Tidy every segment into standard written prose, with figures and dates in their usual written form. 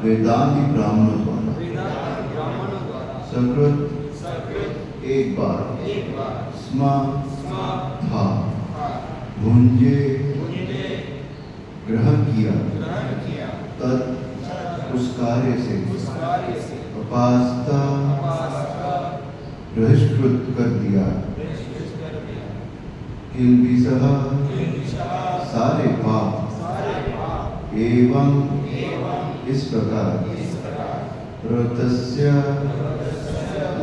वेदांती ब्राह्मणों द्वारा सकृत एक बार स्म था भुंजे ग्रहण किया तत् उस कार्य से उपासता बहिष्कृत कर दिया किल्बिषः सारे पाप एवं इस प्रकार प्रत्यस्य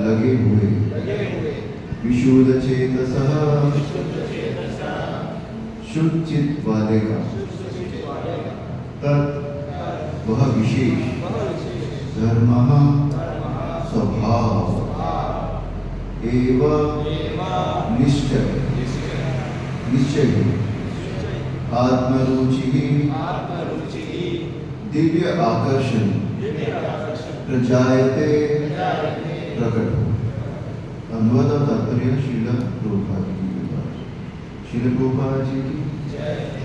लगे हुए विशुद्ध चेतसः शुद्ध चित्त वाले का तत् वह विशेष धर्म स्वभाव एवं निश्चय आत्मरुचि दिव्य आकर्षण प्रजायते प्रकट हो। अनुवाद और तात्पर्य श्रील प्रभुपाद जी की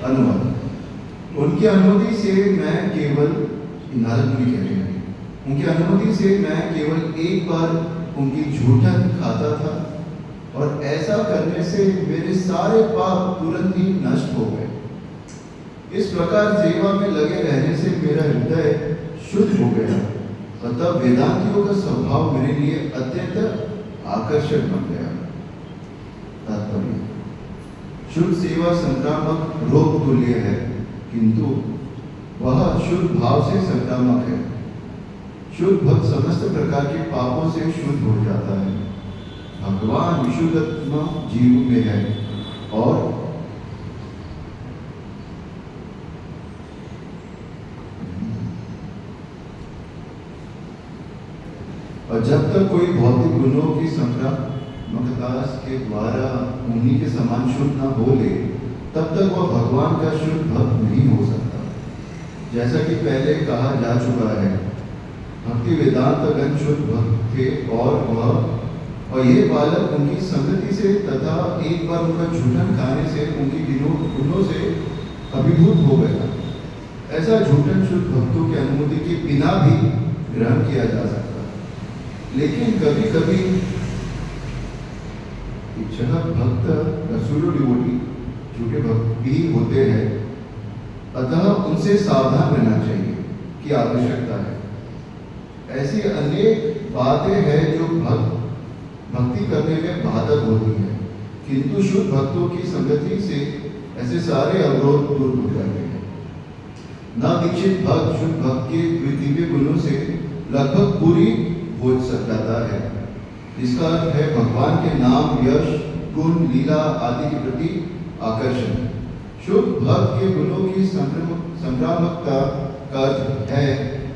अनुवाद। उनकी अनुमति से मैं केवल नारद मुनि कह रहे हैं, उनकी अनुमति से मैं केवल एक बार उनकी झूठन खाता था और ऐसा करने से मेरे सारे पाप तुरंत ही नष्ट हो गए। इस प्रकार सेवा में लगे रहने से मेरा हृदय शुद्ध हो गया, अतः वेदांतियों का स्वभाव मेरे लिए अत्यंत आकर्षक बन गया। तात्पर्य: शुद्ध सेवा संक्रामक रोग तुल्य है, किंतु वह शुद्ध भाव से संक्रामक है। शुद्ध भक्त समस्त प्रकार के पापों से शुद्ध हो जाता है। भगवान विशुद्धात्मा जीव में है और जब तक कोई भौतिक गुणों की संक्रामकता के द्वारा उन्हीं के समान शुद्ध न हो ले, तब तक वह भगवान का शुद्ध भक्त नहीं हो सकता। जैसा कि पहले कहा जा चुका है, भक्ति वेदांत गण शुद्ध भक्त थे और ये बालक उनकी संगति से तथा एक बार उनका झूठन खाने से उनकी गुणों से अभिभूत हो गया। ऐसा झूठन शुद्ध भक्तों की अनुमति के बिना भी ग्रहण किया जा सकता, लेकिन कभी कभी इच्छुक भक्त रसूलो डिवोटी झूठे भक्त भी होते हैं, अतः उनसे सावधान रहना चाहिए कि आवश्यकता है। ऐसी अनेक बातें हैं जो भक्ति करने में बाधक होती है, किंतु शुद्ध भक्तों की संगति से ऐसे सारे अवरोध दूर हो जाते हैं। न दीक्षित भक्त शुद्ध भक्त के दिव्य गुणों से लगभग पूरी हो जाता है, जिसका अर्थ है भगवान के नाम, यश, गुण, लीला आदि के प्रति आकर्षण। शुद्ध भक्त के गुणों की संक्रामकता का अर्थ है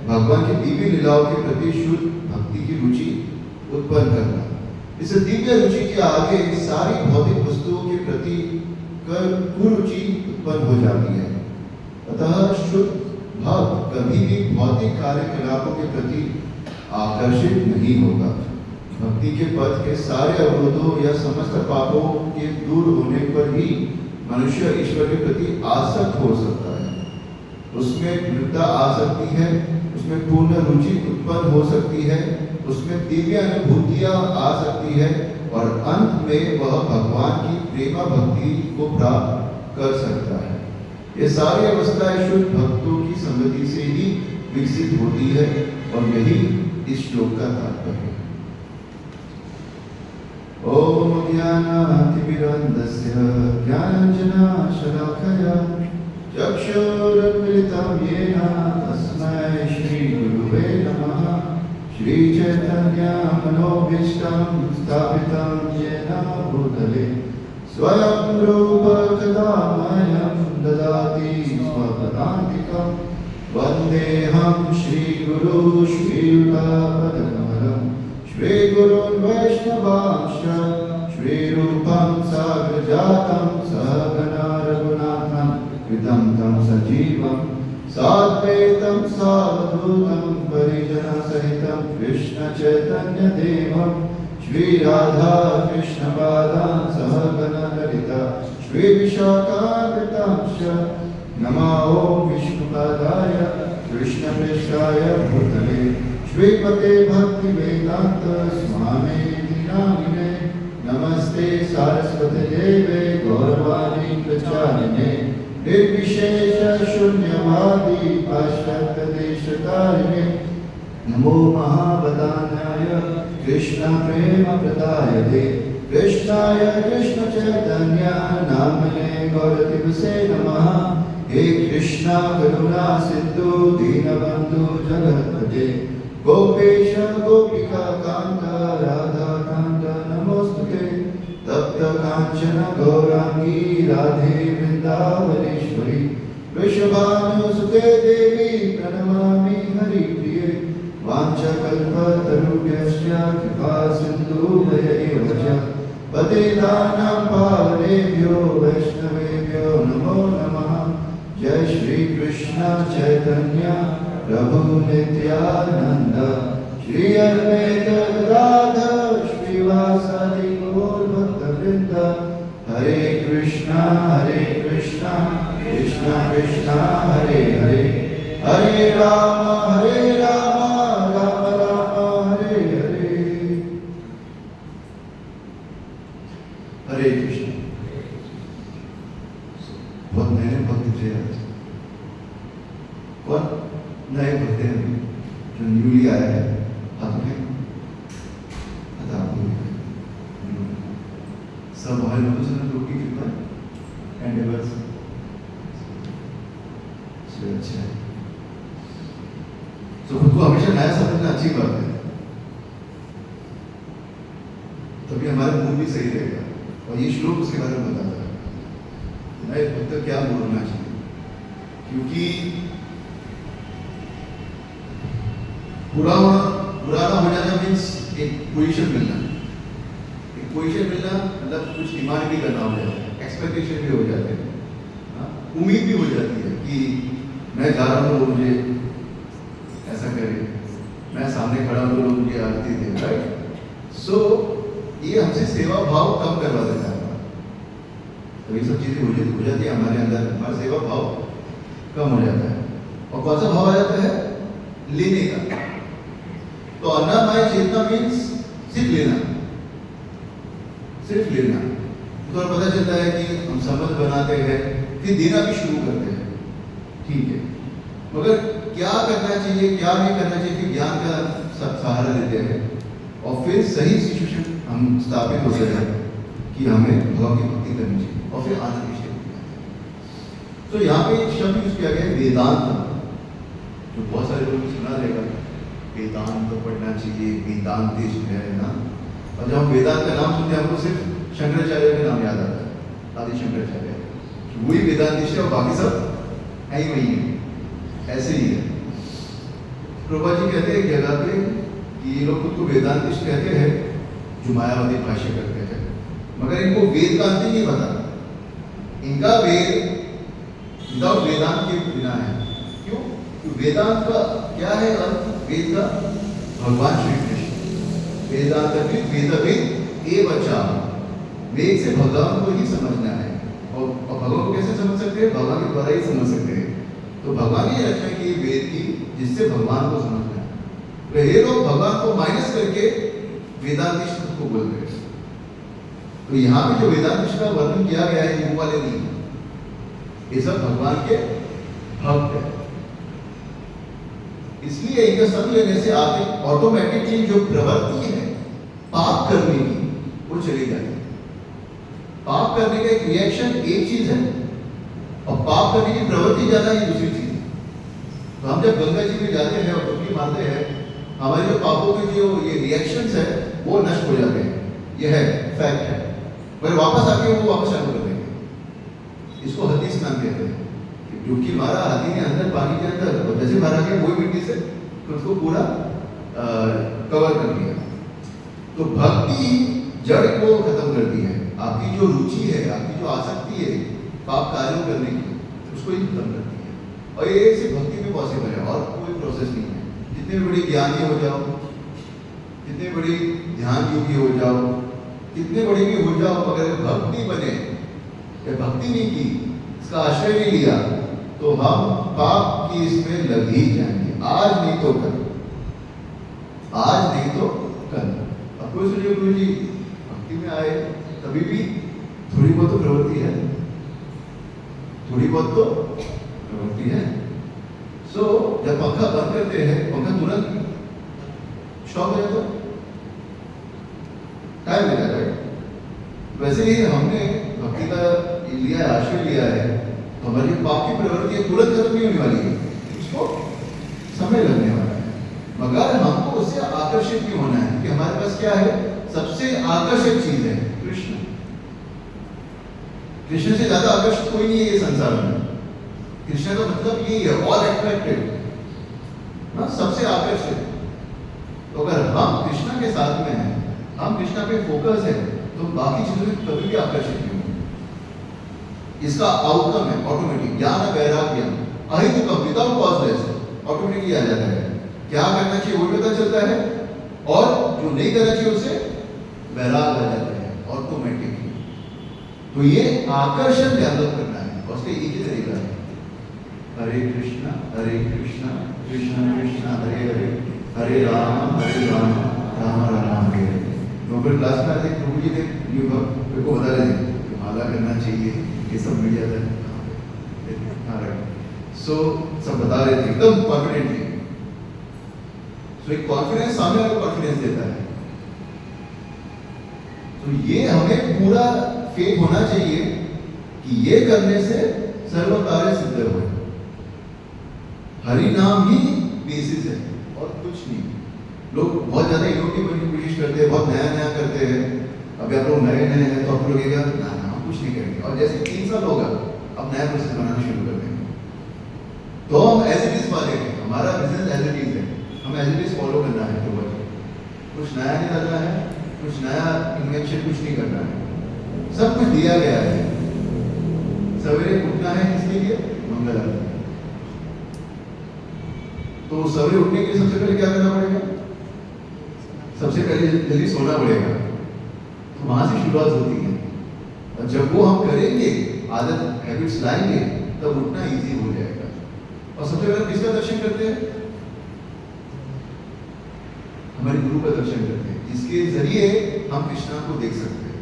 भगवान की दिव्य लीलाओं के प्रति शुद्ध भक्ति की रुचि उत्पन्न करना। इस दिव्य रुचि के आगे सारी भौतिक वस्तुओं के प्रति कुरुचि उत्पन्न हो जाती है। अतः शुद्ध भक्त कभी भी भौतिक कार्यकलापों के प्रति आकर्षित नहीं होगा। भक्ति के पथ के सारे अवरोधों या समस्त पापों के दूर होने पर ही मनुष्य ईश्वर के प्रति आसक्त हो सकता है। उसमें दृढ़ता आ सकती है, उसमें पूर्ण रुचि उत्पन्न हो सकती है, उसमें दिव्य अनुभूतियां आ सकती है और अंत में वह भगवान की प्रेमा भक्ति को प्राप्त कर सकता है। ये सारी अवस्थाएं शुद्ध भक्तों की संगति से ही विकसित होती है और यही इस श्लोक का तात्पर्य है। ओम ज्ञानातिमिरन्धस्य ज्ञानाञ्जनशलाकया चक्षुरुन्मिलितं येन तस्मै श्रीगुरुवे नमः। श्रीचैतन्यमनोभीष्टं स्थापितं येन भूतले स्वयं रूप कदा मह्यं ददाति स्वपदान्तिकं। वन्देऽहं श्रीगुरू श्रीयुतापदकमलं श्रीगुरून् वैष्णवांश्च श्रीरूपं साग्रजातं सहगणा रघुनाथं कृतं तं सजीवं साद्वैतं सावधूतं परिजनसहितं कृष्णचैतन्यदेवं श्रीराधा कृष्णपादान् सहगणललिता श्रीविशाखान्वितांश्च नमो विष्णुपादाय कृष्णप्रेष्ठाय भूतले श्रीमते भक्तिवेदान्त स्वामिनिति नामिने। नमस्ते सारस्वती देवे गौरवाणी प्रचारिणे निर्विशेष शून्यवादी पाश्चात्यदेशतारिणे। नमो महावदान्याय कृष्ण प्रेम प्रदायते कृष्णाय कृष्ण चैतन्य नामने गौरतिवसे नमः। हे कृष्णा करुणा सिंधु दीनबंधु जगत्पते गोपेश गोपिका कांत राधा कांत नमोस्तुते। तप्त कांचन गौरांगी राधे वृंदावनेश्वरी वृषभानुसुते देवी प्रणमामि हरिप्रिये। वाञ्छाकल्पतरुभ्यश्च कृपा सिन्धुभ्यैव च पतितानां पावनेभ्यो वैष्णवेभ्यो नमो नमः। जय श्री कृष्ण चैतन्य प्रभु नित्यानंद श्री अद्वैत गदाधर श्रीवासादि गौर भक्तवृंद। हरे कृष्णा कृष्णा कृष्णा हरे हरे हरे राम राम राम हरे हरे। हरे कृष्ण। बहुत नए भक्त थे आज। कौन नए भक्त हैं जो न्यूली आया है? हाथ में सब हमारे लोगों से लोग की कृपा एंड एवर्स अच्छा है। तो खुद को हमेशा नया समझना अच्छी बात है, तभी हमारा मूड भी सही रहेगा। और ये श्लोक उसके बारे में बताता है नए भक्त क्या बोलना चाहिए, क्योंकि पुराना हो जाना मीन्स एक पोजीशन मिलना मतलब कुछ डिमांड भी करना हो जाता है, एक्सपेक्टेशन भी हो जाते हैं, उम्मीद भी हो जाती है कि मैं जा रहा हूँ लोग मुझे ऐसा करे, मैं सामने खड़ा हूँ लोग मुझे आरती दे, राइट। सो ये हमसे सेवा भाव कम करवा देता है। तो ये सब चीजें हो जाती है हमारे अंदर, हमारा सेवा भाव कम हो जाता है। और कौन सा भाव आ जाता है? लेने का। तो अन्नमय चेतना मीन्स सिर्फ लेना। तो पता चलता है कि हम संबंध बनाते हैं, फिर देना भी शुरू करते हैं, ठीक है, मगर क्या करना चाहिए क्या नहीं करना चाहिए, फिर ज्ञान का सहारा लेते हैं और फिर सही सिचुएशन हम स्थापित होते हैं कि हमें भगवान की भक्ति करनी चाहिए और फिर आनंद की स्थिति। तो यहाँ पे एक शब्द यूज किया गया वेदांत, जो बहुत सारे लोगों ने सुना रहेगा, वेदांत तो पढ़ना चाहिए, वेदांतिस्ट है ना। और जब हम वेदांत का नाम सुनते हैं हमको सिर्फ शंकराचार्य का नाम याद आता है, आदि शंकराचार्य, वही वेदांतिस्ट है और बाकी सब है ही वही है, ऐसे ही है। प्रभा जी कहते हैं एक जगह पे कि ये लोग खुद को वेदांतिस्ट कहते हैं जो मायावादी भाष्य करते हैं, मगर इनको वेद का अंत नहीं पता। इनका वेद विदाउट वेदांत के बिना है। क्यों? वेदांत का क्या है अर्थ? वेद का भगवान श्री कृष्ण, वेदांत वेदविद एवचा, वेद से भगवान को ही समझना है। और भगवान को कैसे समझ सकते हैं? भगवान के द्वारा ही समझ सकते हैं। तो तो भगवान ही रचना की वेद की, जिससे भगवान को समझना है। तो ये लोग भगवान को माइनस करके वेदांत शब्द को बोल रहे हैं। तो यहाँ पे जो वेदांत का वर्णन किया गया है ये वाले नहीं, ये सब भगवान के भक्त है। इसलिए इनका सब लेने से आगे ऑटोमेटिकली जो प्रवृत्ति है पाप करने की वो चली जाती है। पाप करने का एक रिएक्शन एक चीज है और पाप करने की प्रवृत्ति ज्यादा ही दूसरी चीज है। तो हम जब गंगा जी में जाते हैं और डुबकी मारते हैं, हमारे जो पापों के जो ये रिएक्शंस है वो नष्ट हो जाते हैं, यह है फैक्ट है। पर वापस आके वो वापस चालू कर देंगे। इसको हाथी स्नान कहते हैं। डुबकी मारा हाथी ने अंदर पानी के अंदर, और जैसे मारा के वही मिट्टी से उसको पूरा कवर कर दिया। तो भक्ति जड़ को खत्म करती है। आपकी जो रुचि है, आपकी जो आसक्ति है पाप कार्यों करने की, उसको ही खत्म करती है। और ये सिर्फ भक्ति में पॉसिबल है और कोई प्रोसेस नहीं है। जितने बड़े ज्ञानी हो जाओ, जितने बड़े ध्यान योगी हो जाओ, कितने बड़े भी हो जाओ, अगर भक्ति बने या भक्ति नहीं की, इसका आश्रय नहीं लिया, तो हम पाप की इसमें लग ही जाएंगे। आज नहीं तो कल, आज नहीं तो कल। अब कोई सोचिए गुरु जी भक्ति में आए तभी भी थोड़ी बहुत तो प्रवृत्ति है, थोड़ी बहुत तो प्रवृत्ति है। सो जब पंखा बंद करते हैं, पंखा तुरंत स्टॉप हो जाता है, टाइम लगा है। वैसे ही हमने भक्ति का लिया है, आश्रय लिया है, तो हमारी पाप की प्रवृत्ति तुरंत खत्म नहीं होने वाली है, उसको समय लगने वाला है। मगर हमको उससे आकर्षित भी होना है कि हमारे पास क्या है, सबसे आकर्षक चीज है कृष्ण। कृष्ण से ज्यादा आकर्षित कोई नहीं है ये संसार में। कृष्ण का मतलब यही है, ऑल अट्रैक्टिव, सबसे आकर्षित। तो अगर हम कृष्ण के साथ में हैं, हम कृष्ण पे फोकस है, तो बाकी चीजों में कभी भी आकर्षित नहीं होंगे। इसका आउटकम है ऑटोमेटिक ज्ञान वैराग्य अहितुकम, विदाउट कॉजलेस ऑटोमेटिकली आ जाता है। क्या करना चाहिए वो पता चलता है, और जो नहीं करना चाहिए उससे वैराग आ जाता है ऑटोमेटिकली। तो ये आकर्षण डेवलप करना है, और उसका एक ही तरीका है, हरे कृष्णा कृष्ण कृष्ण हरे हरे, हरे राम राम राम हरे हरे। नोबेल क्लास में आते प्रभु जी ने मेरे को बता रहे थे कि माला करना चाहिए, ये सब मिल जाता है। सो सब बता रहे थे एकदम कॉन्फिडेंटली। सो एक कॉन्फिडेंस सामने वाले को कॉन्फिडेंस देता है। तो ये हमें पूरा फेथ होना चाहिए कि ये करने से सर्व कार्य सिद्ध हो। हरि नाम ही बेसिस है और कुछ नहीं। लोग बहुत ज्यादा इनोवेटिव बनने की कोशिश करते हैं, बहुत नया नया करते हैं। अभी आप लोग नए नए हैं तो आप लगेगा ना हम कुछ नहीं करेंगे, और जैसे 3 साल होगा अब नया प्रोसेस बनाना शुरू कर देंगे। तो हम एज इट इज वाले हैं, हमारा बिजनेस एज इट इज है, हम एज इट इज फॉलो करना है। तो कुछ नया नहीं करना है, कुछ नया इन्वेंशन कुछ नहीं करना है, सब कुछ दिया गया है। सवेरे उठना है किसके लिए, मंगल आरती। तो सवेरे उठने के लिए सबसे पहले क्या करना पड़ेगा, सबसे पहले जल्दी सोना पड़ेगा। तो वहां से शुरुआत होती है, और जब वो हम करेंगे, आदत हैबिट्स लाएंगे, तब उठना इजी हो जाएगा। और सबसे पहले किसका दर्शन करते हैं, हमारे गुरु का दर्शन करते हैं, जिसके जरिए हम कृष्णा को देख सकते हैं।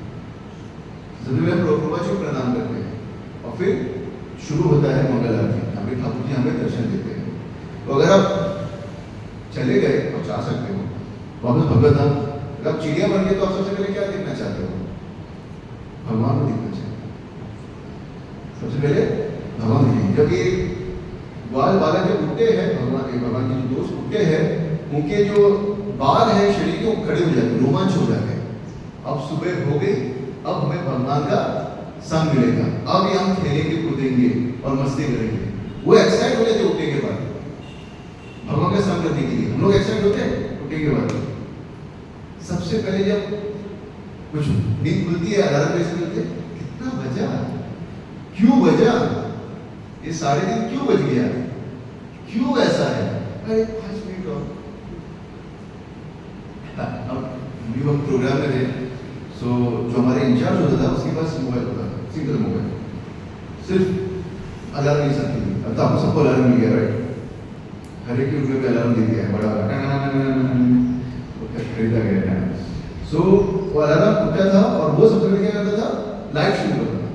सबसे पहले प्रभुपा जी को प्रणाम करते हैं, और फिर शुरू होता है मंगल आरती। यहाँ पे ठाकुर जी हमें दर्शन देते हैं। तो अगर आप चले गए और जा सकते हो वापस भगवत धाम, अगर आप चिड़िया बन गए तो आप सबसे पहले क्या देखना चाहते हो, भगवान को देखना चाहते हो। सबसे पहले भगवान जी, जब ये बाल बालक जब उठते हैं, भगवान के जो दोस्त उठते हैं, उनके जो बाल हैं शरीर के वो खड़े हो जाते हैं, रोमांच हो जाते हैं। अब सुबह हो गई, अब हमें भगवान का संग मिलेगा, अब ये हम खेलेंगे कूदेंगे और मस्ती करेंगे। वो एक्साइट हो जाते हैं उठने के बाद भगवान का संग करने के लिए। हम लोग एक्साइट होते हैं उठने के बाद। सबसे पहले जब कुछ नींद खुलती है, अलार्म कैसे खुलते, कितना बजा, क्यों बजा, ये 3:30 क्यों बज गया, क्यों ऐसा है, अरे 5 मिनट और। हम लोग प्रोग्राम में थे, सो जो हमारे इंचार्ज होता था उसके पास मोबाइल होता था, सिंगल मोबाइल, सिर्फ अलार्म नहीं सकती, अब तो आपको सबको अलार्म मिल गया, राइट? हर एक के रूम में अलार्म दे दिया है बड़ा खरीदा गया था। सो वो अलार्म उठा था और वो सबसे पहले क्या करता था, लाइट शुरू करता था,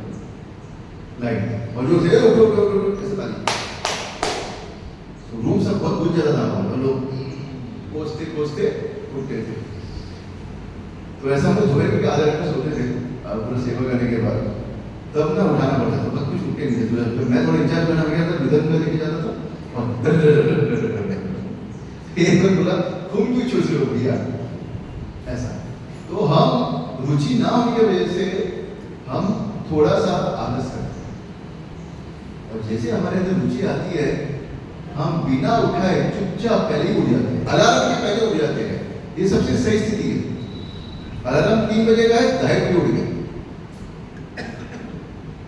लाइट, और जो से उठो उठो उठो कैसे ताली। तो रूम सब बहुत गुंज जाता था और लोग कोसते कोसते उठते थे। तो ऐसा हम लोग धोए करके आधा घंटा सोते थे पूरा सेवा करने के बाद, तब ना उठाना पड़ता था, बस कुछ उठे नहीं थे। तो मैं थोड़ा इंचार्ज बना गया था, विधन में लेके जाता था और एक बार बोला तुम क्यों चूस रहे हो भैया, ऐसा। तो हम रुचि ना होने की वजह से हम थोड़ा सा आलस करते हैं, और जैसे हमारे अंदर रुचि आती है हम बिना उठाए चुपचाप पहले ही उठ जाते हैं, अलार्म के पहले उठ जाते हैं। ये सबसे सही स्थिति है। अलार्म 3 बजे का है, 2:30 बजे उठ गए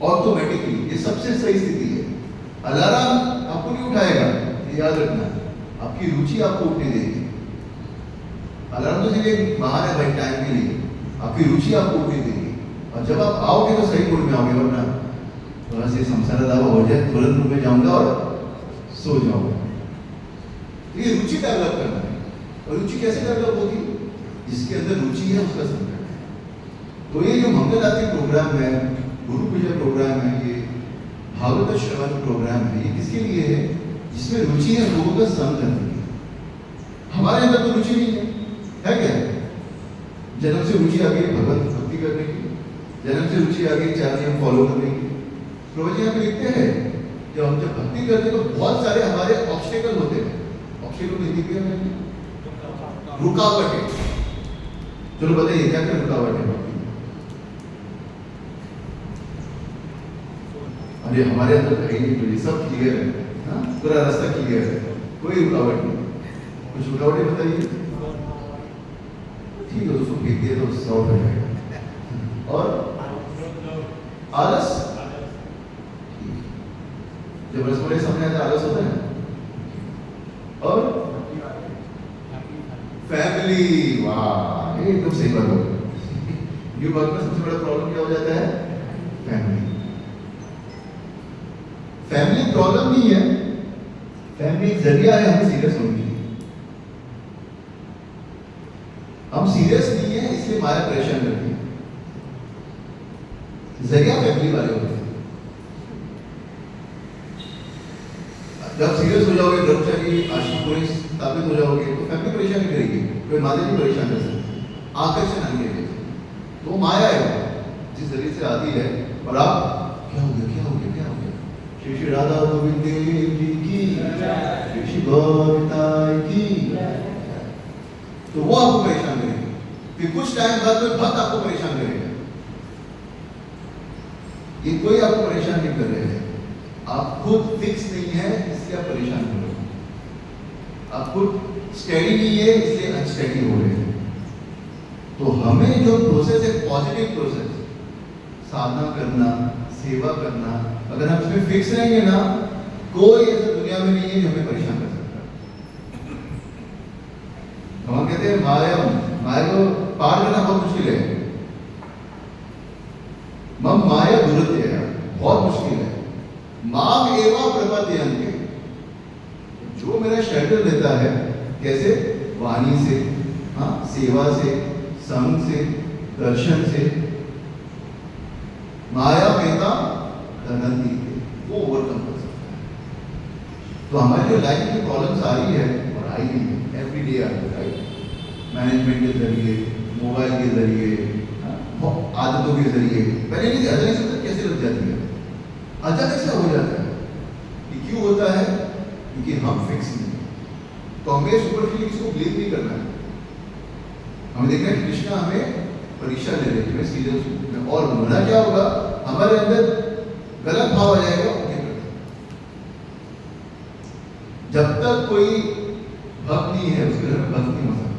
ऑटोमेटिकली, ये सबसे सही स्थिति है। अलार्म आपको नहीं उठाएगा, ये याद रखना, आपकी रुचि आपको उठने देगी। अलार्म तो सिर्फ एक बहाना है भाई टाइम के लिए, आपकी रुचि आपको उठने देगी। और जब आप आओगे तो सही मूड में आओगे, वरना थोड़ा सा संसार दावा हो जाए तुरंत रूम में जाऊंगा और सो जाऊंगा। ये रुचि डेवलप करना है, और रुचि कैसे डेवलप होगी, जिसके अंदर रुचि है उसका संकल्प है। तो ये जो मंगल आरती प्रोग्राम है, गुरु पूजा प्रोग्राम है, ये भागवत श्रवण प्रोग्राम है, ये किसके लिए है, जिसमें रुचि है लोगों का संग करने की। हमारे अंदर तो रुचि नहीं है क्या? जन्म से रुचि आ गई भक्ति करने की, जन्म से रुचि आ गई 4 नियम फॉलो करने की। प्रभु जी यहाँ पे लिखते हैं जब हम जब भक्ति करते हैं तो बहुत सारे हमारे ऑब्स्टेकल होते हैं। ऑब्स्टेकल हिंदी क्या है? रुकावटें। चलो बताइए क्या क्या रुकावट है भक्ति में? अरे हमारे अंदर तो है ही नहीं, सब क्लियर है, हाँ पूरा रास्ता क्लियर है, कोई रुकावट नहीं। कुछ रुकावटें बताइए। ठीक है, उसको फेंक दिया तो सॉल्व हो जाएगा। और आलस, जब रसमलाई सामने आता आलस होता है। और फैमिली, वाह ये एकदम सही बात हो। न्यू बर्थ में सबसे बड़ा प्रॉब्लम क्या हो जाता है? फैमिली। फैमिली प्रॉब्लम नहीं है, फैमिली एक जरिया है हमें सीरियस होने के लिए। हम सीरियस नहीं है इसलिए माया परेशान करती है, जरिया फैमिली वाले होते हैं। जब सीरियस हो जाओगे, ब्रह्मचारी आश्रम पूरे स्थापित हो जाओगे तो फैमिली परेशान नहीं करेगी, कोई माता जी परेशान कर सकती, आकर्षण आने के लिए। तो माया है जिस जरिए से आती है। और आप क्या हो गया क्या हो गया क्या हो गया, श्री श्री राधा गोविंद देव जी की, श्री श्री गौरताई की, तो वो आपको परेशान करेगी। फिर कुछ टाइम बाद में भक्त आपको परेशान करेगा। ये कोई आपको परेशान नहीं कर रहे हैं, आप खुद फिक्स नहीं है इसलिए आप परेशान हो रहे हो, आप खुद स्टडी नहीं है इसलिए अनस्टडी हो रहे हैं। तो हमें जो प्रोसेस है पॉजिटिव प्रोसेस, साधना करना, सेवा करना, अगर हम इसमें फिक्स रहेंगे ना, कोई ऐसा दुनिया में नहीं है जो हमें परेशान कर सकता। हम कहते हैं माया को पार करना बहुत मुश्किल है, मम माया दुरत्य है, बहुत मुश्किल है। माम एवं प्रपद्यन्ते, जो मेरा शेल्टर लेता है, कैसे? वाणी से, हाँ सेवा से, संग से, दर्शन से, माया पेता धनंती, वो ओवरकम कर सकता है। तो हमारी जो लाइफ में प्रॉब्लम्स आ रही है और आई है एवरी डे आती है, मैनेजमेंट के जरिए, मोबाइल के जरिए, आदतों के जरिए, पहले नहीं अचानक से कैसे लग जाती है, अचानक से हो जाता है। ये क्यों होता है? क्योंकि हम फिक्स नहीं है। तो हमें सुपरफिशियल किसको ब्लेम नहीं करना है, हमें देखना है कृष्णा हमें परीक्षा ले रहे हैं सीरियस में, और होना क्या होगा, हमारे अंदर गलत भाव आ जाएगा उनके प्रति। जब तक कोई भक्त नहीं है उसके घर में भक्त नहीं हो सकता।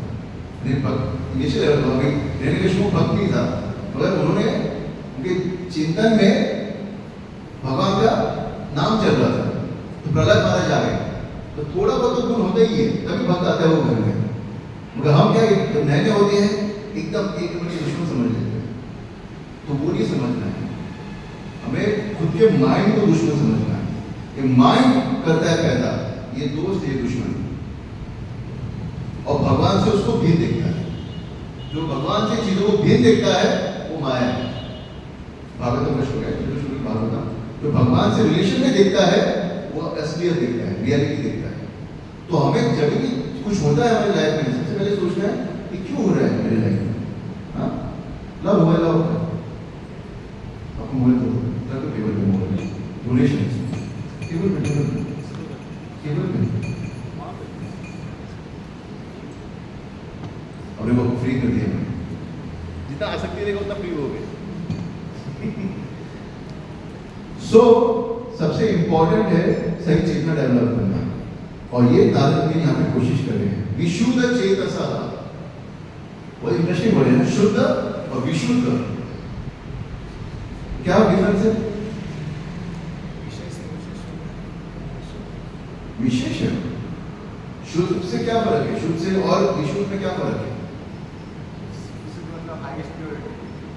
भक्त नहीं था, मगर उन्होंने उनके चिंतन में भगवान का नाम चल रहा था, तो प्रहलाद महाराज आ गए। तो थोड़ा बहुत तो गुण होता ही है, तभी भक्त आता है वो घर में। मगर हम क्या नए होते हैं एकदम एक दुश्मन समझ लेते हैं, तो वो नहीं समझना है, हमें खुद के माइंड को दुश्मन समझना है। ये माइंड करता है पैदा, ये दोस्त ये दुश्मन, और भगवान से उसको भिन्न देखता है। जो भगवान से चीजों को भिन्न देखता है वो माया है। भागवतम में श्लोक है, भागवतम, जो भगवान से रिलेशन में देखता है वो असलियत देखता है, रियलिटी देखता है। तो हमें जब भी कुछ होता है हमारी लाइफ में, सबसे पहले सोचना है कि क्यों हो रहा है मेरी लाइफ में। हाँ, लव हुआ, लव हुआ, आपको बोले तो टेबल पे मोबाइल डोनेशन टेबल पे अभी वो फ्री कर दिया मैंने, जितना आसक्ति रहेगा उतना फ्री हो गए। सो सबसे इंपॉर्टेंट है सही चेतना डेवलप करना, और ये नारद भी यहाँ पे कोशिश कर रहे हैं। विशुद्ध चेतसा, वो इंटरेस्टिंग वर्ड है ना, शुद्ध और विशुद्ध, क्या डिफरेंस है? विशेष है। शुद्ध से क्या फर्क है, शुद्ध से और विशुद्ध में क्या फर्क है?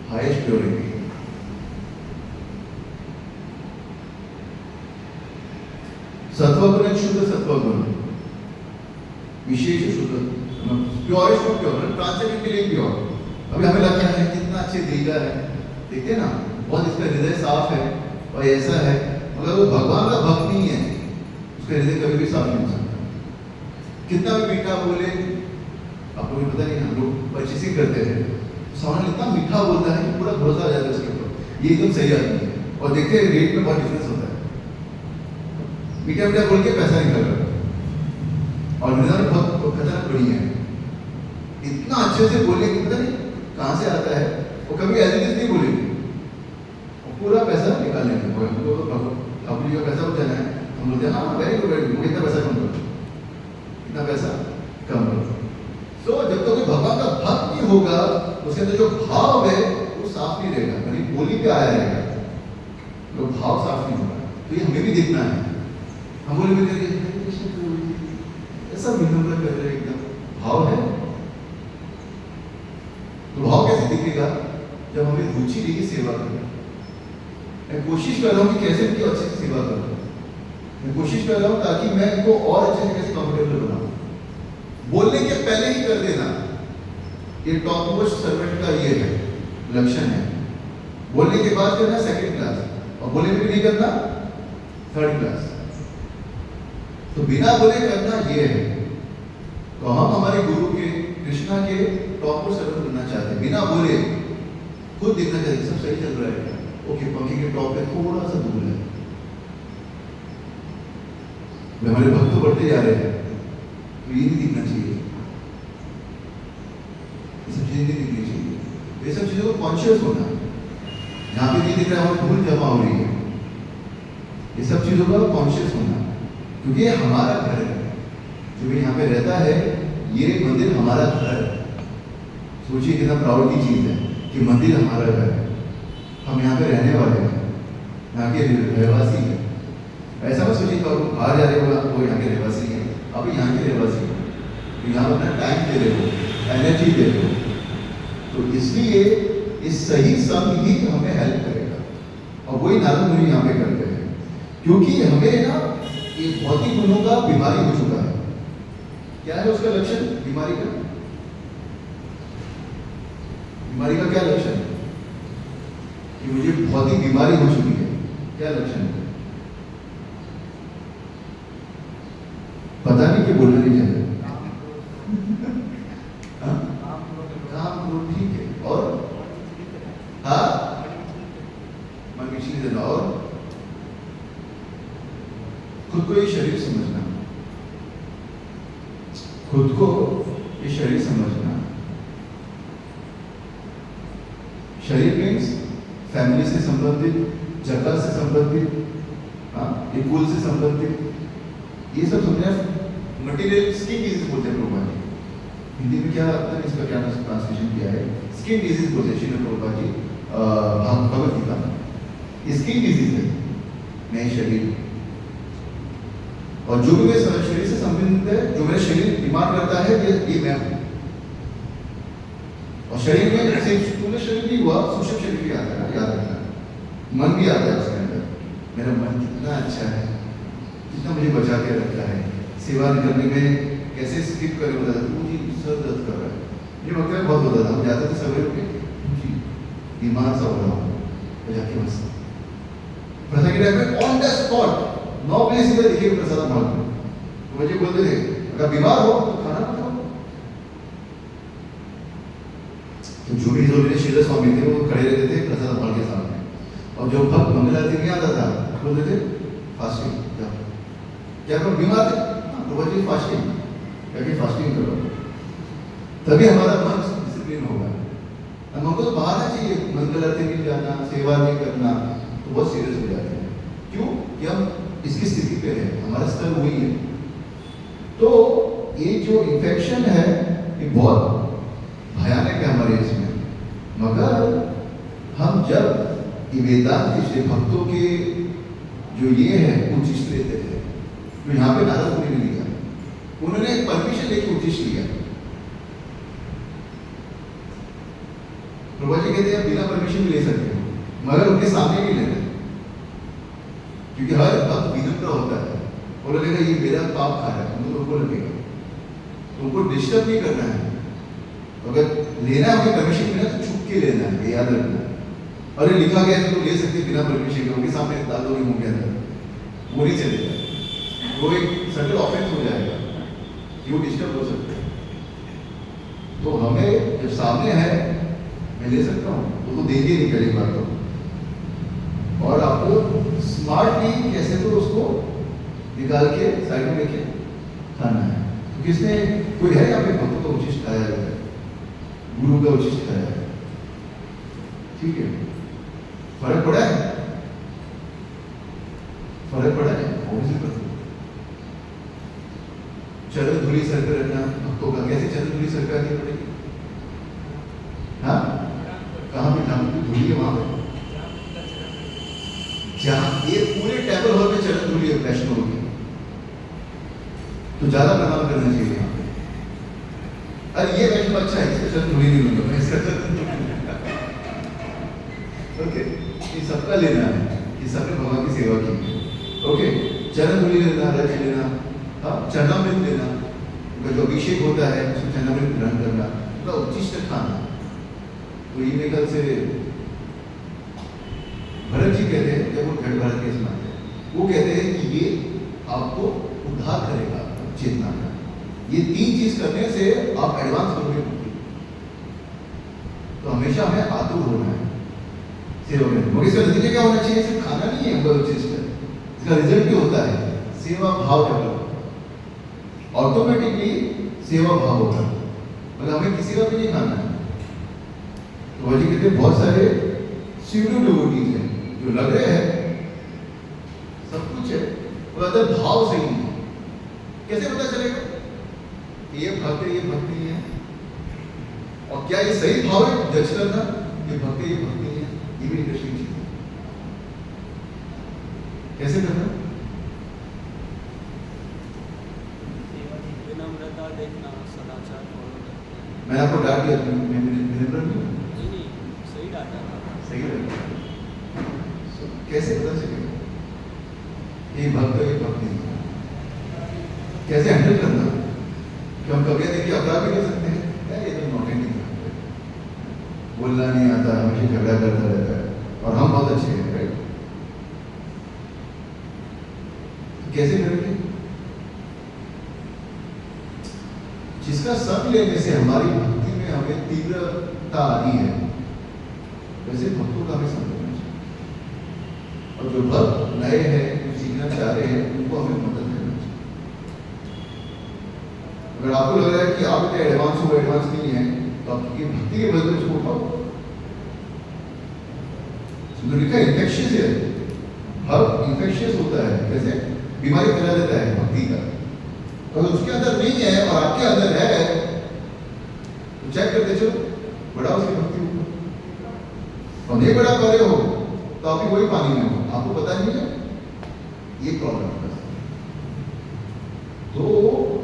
Highest purity. सत्वगुण शुद्ध सत्वगुण, विशेष शुद्ध, प्योरेस्ट ऑफ प्योर, ट्रांसेंडेंटली प्योर। अभी हमें लगता है कितना अच्छे दिलदार है, देखते हैं ना, बहुत इसका हृदय साफ है और ऐसा है, मगर वो भगवान का भक्त नहीं है, उसका हृदय कभी भी साफ नहीं हो सकता। कितना भी मीठा बोले, आपको भी पता नहीं, हम लोग परचेसिंग करते हैं, सामान इतना मीठा बोलता है कि पूरा भरोसा आ जाता है उसके ऊपर, ये एकदम सही आदमी है, और देखते हैं रेट में बहुत डिफरेंस होता है। मीठा मीठा बोल के पैसा निकल रहा है, और हृदय में बहुत खतरनाक बड़ी है, इतना अच्छे से बोलने की पता नहीं कहाँ से आता है, वो कभी ऐसे नहीं बोलेंगे, पूरा पैसा निकाल लेंगे। हमको ठाकुर जी का पैसा बचाना है, हम बोलते हैं हाँ वेरी गुड, कितना पैसा कम करो, कितना पैसा कम करो। तो जब तक कोई भगवान का भक्त नहीं होगा, उसके अंदर जो भाव है वो साफ नहीं रहेगा, कभी बोली पे आया रहेगा, तो भाव साफ नहीं होगा। तो ये हमें भी देखना है, हम बोले भी ऐसा विनम्र कर रहे एकदम, भाव है, तो भाव कैसे दिखेगा? जब हमें रुचि लेगी सेवा करना। मैं कोशिश कर रहा हूँ कि कैसे इनकी अच्छे से सेवा करूँ, मैं कोशिश कर रहा हूँ ताकि मैं इनको और अच्छे से कैसे कंफर्टेबल बनाऊँ। बोलने के पहले ही कर देना, ये टॉप मोस्ट सर्वेंट का ये है, लक्षण है। बोलने के बाद करना सेकंड क्लास, और बोले भी नहीं करना थर्ड क्लास। तो बिना बोले करना ये है। तो हम हमारे गुरु के, कृष्णा के टॉप मोस्ट सर्वेंट बनना चाहते हैं, बिना बोले खुद देखना चाहिए सब सही चल रहा है, ओके पंखे के टॉप पे थोड़ा सा दूर है, हमारे भक्त तो बढ़ते जा रहे हैं, तो ये नहीं दिखना चाहिए, ये सब चीजें नहीं दिखनी चाहिए। ये सब चीजों को कॉन्शियस होना, जहाँ पे नहीं दिख रहा है वहाँ धूल जमा हो रही है, ये सब चीजों का कॉन्शियस होना, क्योंकि ये हमारा घर है, जो भी यहाँ पे रहता है, ये मंदिर हमारा घर है। सोचिए कितना प्राउड की चीज है कि मंदिर हमारा घर है, हम यहाँ पे रहने वाले हैं, यहाँ के रहवासी हैं। ऐसा मत सोचिए कि बाहर जा रहे हो वो यहाँ के रहवासी हैं, आप यहाँ के रहवासी हो, तो यहाँ अपना टाइम दे रहे हो, एनर्जी दे रहे हो, तो इसलिए इस सही संग ही हमें हेल्प करेगा, और वही नारद मुनि यहाँ पे करते हैं। क्योंकि हमें ना ये भौतिक गुणों का बीमारी हो चुका है। क्या है उसका लक्षण बीमारी का? बीमारी का क्या लक्षण है? कि मुझे भौतिक बीमारी हो चुकी है, क्या लक्षण है? पता नहीं कि बोलना नहीं चाहते। काम क्रोध ठीक है, और हाँ मन की चीज देना, और खुद को ये शरीर समझना, खुद को ये शरीर समझना। शरीर मीन्स फैमिली से संबंधित, जगह से संबंधित, हाँ ये कुल से संबंधित, ये सब समझना। मटेरियल स्किन डिजीज बोलते हैं प्रभुपाद जी, हिंदी में क्या आता है, इसका क्या ट्रांसलेशन किया है, स्किन डिजीज बोलते हैं श्रील प्रभुपाद जी भगवत गीता में। ये स्किन डिजीज है, नए शरीर, और जो भी मेरे शरीर से संबंधित है, जो मेरा शरीर डिमांड करता है ये मैं हूँ। और शरीर में सिर्फ स्थूल शरीर भी हुआ, सूक्ष्म शरीर भी आता है, याद रखना, मन भी आता है उसके अंदर। मेरा मन कितना अच्छा है, कितना मुझे बचा के रखा है, सेवा करने में कैसे स्किप करके बताता था, मुझे सर दर्द कर रहा है, मुझे वक्त में बहुत होता था, हम जाते थे सवेरे उठ के जी बीमार सा हो रहा हूँ, जाके बस प्रसाद के टाइम में ऑन द स्पॉट 9 बजे सीधे देखिए प्रसाद माल में, तो मुझे बोलते थे अगर बीमार हो तो खाना खाओ। तो जो भी श्रीधर स्वामी थे वो खड़े रहते थे प्रसाद माल के सामने, और जो भक्त मंगल आरती में आता था बोलते थे फास्टिंग क्या आप बीमार थे, प्रभु जी फास्टिंग क्या फास्टिंग करो, तभी हमारा मन डिसिप्लिन होगा। हमको तो बाहर आना चाहिए, मंगल आरती में जाना, सेवा नहीं करना, तो बहुत सीरियस हो जाते हैं। क्यों कि हम इसकी स्थिति पे है, हमारा स्तर वही है। तो ये जो इन्फेक्शन है ये बहुत भयानक है हमारे इसमें, मगर हम जब वेदांत के भक्तों के जो ये है उचिष्ट लेते थे, तो यहाँ पे नारद मुनि ने लिया, उन्होंने परमिशन लेके उचिष्ट लिया। प्रभु जी कहते हैं बिना परमिशन भी ले सकते हो, मगर उनके सामने नहीं लेना, क्योंकि हर भक्त विनम्र होता है, वो लगेगा ये मेरा पाप खा रहा है, उनको लगेगा, तो उनको डिस्टर्ब नहीं करना है। अगर लेना है उनकी परमिशन मिला तो छुप के लेना है, याद रखना। और ये लिखा गया है तो ले सकते बिना परमिशन के, उनके सामने डाल दो मुंह के अंदर, वो नहीं चलेगा, वो एक सटल ऑफेंस हो जाएगा, वो डिस्टर्ब हो सकते हैं। तो हमें जब सामने है मैं ले सकता हूँ, वो तो देंगे नहीं पहली बात तो, और आपको स्मार्टली कैसे तो उसको निकाल के साइड में लेके खाना है। तो किसने कोई है यहाँ पे भक्तों का उचिष्ट खाया है, गुरु का उचिष्ट खाया है, ठीक है, फर्क पड़ा है, फर्क पड़ा है, चरण धूली सर पे रखना भक्तों का, कैसे चरण धूली सर पे आनी पड़ेगी, हाँ कहाँ पे जहाँ पे धूली है वहां पे, जहाँ ये पूरे टेबल हॉल में चरण धूली है वैष्णव की, तो ज्यादा प्रणाम करना चाहिए यहाँ पे। अरे ये वैष्णव अच्छा है, इसका चरण धूली नहीं लूंगा मैं, इसका चरण ओके, ये सबका लेना है, ये सबने भगवान की सेवा की है, ओके, चरण धूली लेना, रज लेना, हाँ चरणामृत लेना, उनका जो अभिषेक होता है उसमें चरणामृत ग्रहण करना, उनका उच्चिष्ट खाना। तो ये मेरे ख्याल से भरत जी कहते हैं, जब वो घट भरत के सुनाते हैं, वो कहते हैं कि ये आपको उद्धार करेगा चेतना का, ये 3 चीज करने से आप एडवांस करोगे। तो हमेशा हमें आतुर होना है सेवा में, मगर इसका नतीजा क्या होना चाहिए, सिर्फ खाना नहीं है उचिष्ट, इसका रिजल्ट भी होता है सेवा भाव डेवलप, ऑटोमेटिकली सेवा भाव होता है, मगर हमें किसी का भी नहीं खाना है। तो वही कहते बहुत सारे स्यूडो डिवोटीज हैं जो लग रहे हैं सब कुछ है, और अगर भाव सही है, कैसे पता चलेगा ये भक्त है ये भक्त नहीं है, और क्या ये सही भाव है जज करना, ये भक्त है ये भक्त नहीं है, ये भी इंटरेस्टिंग चीज है, कैसे करना, देखना सदाचार फॉलो करना। मैंने आपको डांट दिया, मैं विनम्र नहीं हूँ, नहीं सही डाटा, सही है, कैसे पता चलेगा ये भक्त है ये भक्त नहीं है, कैसे हैंडल करना, कि हम कभी देखिए अपराध भी कर सकते हैं, क्या ये तो नौटंकी है, बोलना नहीं आता, हमेशा झगड़ा करता रहता है, और हम बहुत अच्छे हैं, राइट, कैसे करेंगे, जिसका संग लेने से हमारी भक्ति में हमें तीव्रता आती है, वैसे भक्तों का हमें संग लेना चाहिए, और जो भक्त नए हैं जो सीखना चाह रहे हैं उनको हमें मदद करना चाहिए। अगर आपको लग रहा है कि आप इतने एडवांस हो, एडवांस नहीं है, तो आपकी भक्ति के बदले उसको उठाओ, लिखा इन्फेक्शियस है, भक्त इन्फेक्शियस होता है, कैसे बीमारी फैला देता है भक्ति का, अगर उसके अंदर नहीं है और आपके अंदर है तो चेक करते चलो, बढ़ाओ उसकी भक्ति ऊपर, और नहीं बढ़ा पा रहे हो तो आप भी वही पानी में हो, आपको पता नहीं है, ये प्रॉब्लम है। तो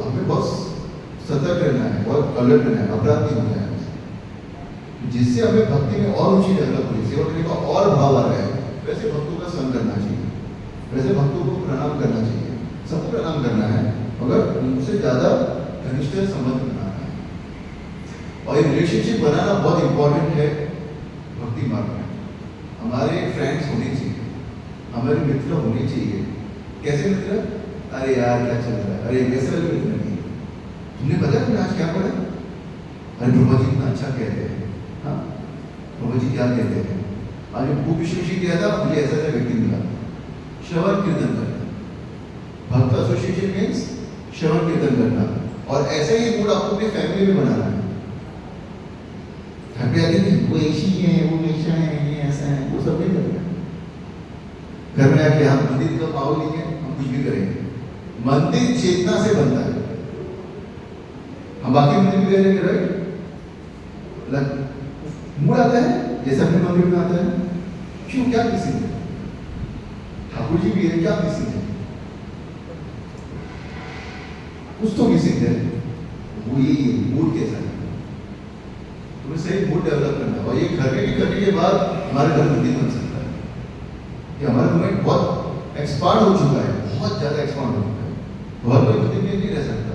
हमें बस सतर्क रहना है, बहुत अलर्ट रहना है, अपराध नहीं होना है, जिससे हमें भक्ति में और ऊंची डेवलप हुई, सेवा करने का और भाव आ रहा है, वैसे भक्तों का संग करना चाहिए, वैसे भक्तों को प्रणाम करना चाहिए, सबको प्रणाम करना है, मगर उनसे ज़्यादा घनिष्ठ संबंध बनाना है। और ये रिलेशनशिप बनाना बहुत इंपॉर्टेंट है भक्ति मार्ग में। हमारे फ्रेंड्स होने चाहिए, हमारे मित्र होने चाहिए। कैसे मित्र? अरे यार क्या चल रहा है, अरे कैसे वाले मित्र नहीं, तुमने पता है आज क्या पढ़ा? अरे प्रभु जी इतना अच्छा कहते हैं। हाँ, प्रभु जी क्या कहते हैं? आज बुक विश्लेषण किया था, मुझे ऐसा ऐसा व्यक्ति मिला। श्रवण कीर्तन करना, भक्त एसोसिएशन मीन्स श्रवण कीर्तन करना। और ऐसा ही मूड आपको अपनी फैमिली में बनाना है। घर पे आके नहीं वो ऐसी है, वो ऐसा है, ये ऐसा है, वो सब नहीं करना। घर में आके हम मंदिर का पाव लेंगे, हम कुछ भी करेंगे। मंदिर चेतना से बनता है। हम बाकी मंदिर भी करेंगे, राइट? मूड आता है जैसे अपने मंदिर में आता है। क्यों, क्या मिसिंग है? ठाकुर जी भी है, क्या मिसिंग है? कुछ तो मिसिंग है। वो ये मूड कैसा है, तुम्हें सही मूड डेवलप करना है। और ये घर में भी करने के बाद हमारे घर मंदिर बन सकता है कि हमारा मूवमेंट बहुत एक्सपांड हो चुका है, बहुत ज्यादा एक्सपांड हो चुका है। घर में मंदिर में नहीं रह सकता।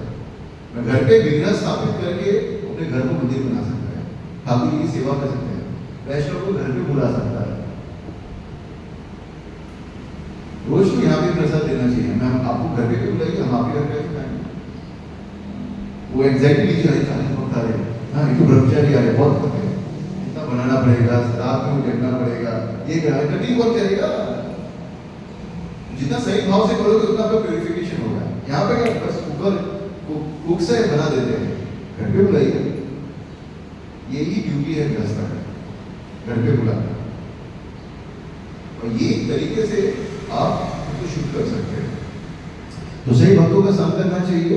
मैं घर पे विग्रह स्थापित करके अपने घर को मंदिर बना सकता है, ठाकुर जी की सेवा कर सकते हैं, वैष्णव को घर पे बुला सकता है। रोज को यहाँ पे प्रसाद देना चाहिए। मैं आपको घर पे क्यों बुलाइए, हम आपके घर पे खाएंगे। वो एग्जैक्टली जो है बता रहे, हाँ ये तो ब्रह्मचारी आ रहे, बहुत थक है, इतना बनाना पड़ेगा, रात में जगना पड़ेगा, ये कटिंग कौन करेगा? जितना सही भाव से करोगे उतना आपका प्योरिफिकेशन होगा। यहाँ पे क्या बस कुक से बना देते हैं, घर पे बुलाइए। यही ड्यूटी है गृहस्थ का, घर पे बुलाना। और ये तरीके से आप उसको शुद्ध कर सकते हैं। तो सही भक्तों का संग करना चाहिए,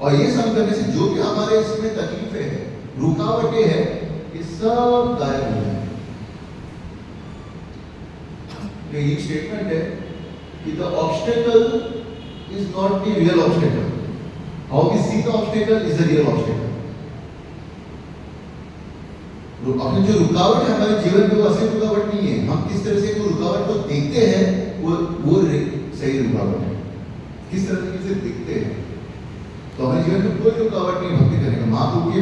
और ये संग करने से जो भी हमारे इसमें तकलीफें हैं, रुकावटें हैं, ये सब गायब हो जाएंगे। एक स्टेटमेंट है कि the obstacle is not the real obstacle, how we see the obstacle is the real obstacle. अपने जो रुकावट है हमारे जीवन में वो असली रुकावट नहीं है। हम किस तरह से वो रुकावट को देखते हैं, वो सही रुकावट है। किस तरह से देखते हैं, तो हमारे जीवन में कोई रुकावट नहीं भक्ति करने का। महाप्रभु की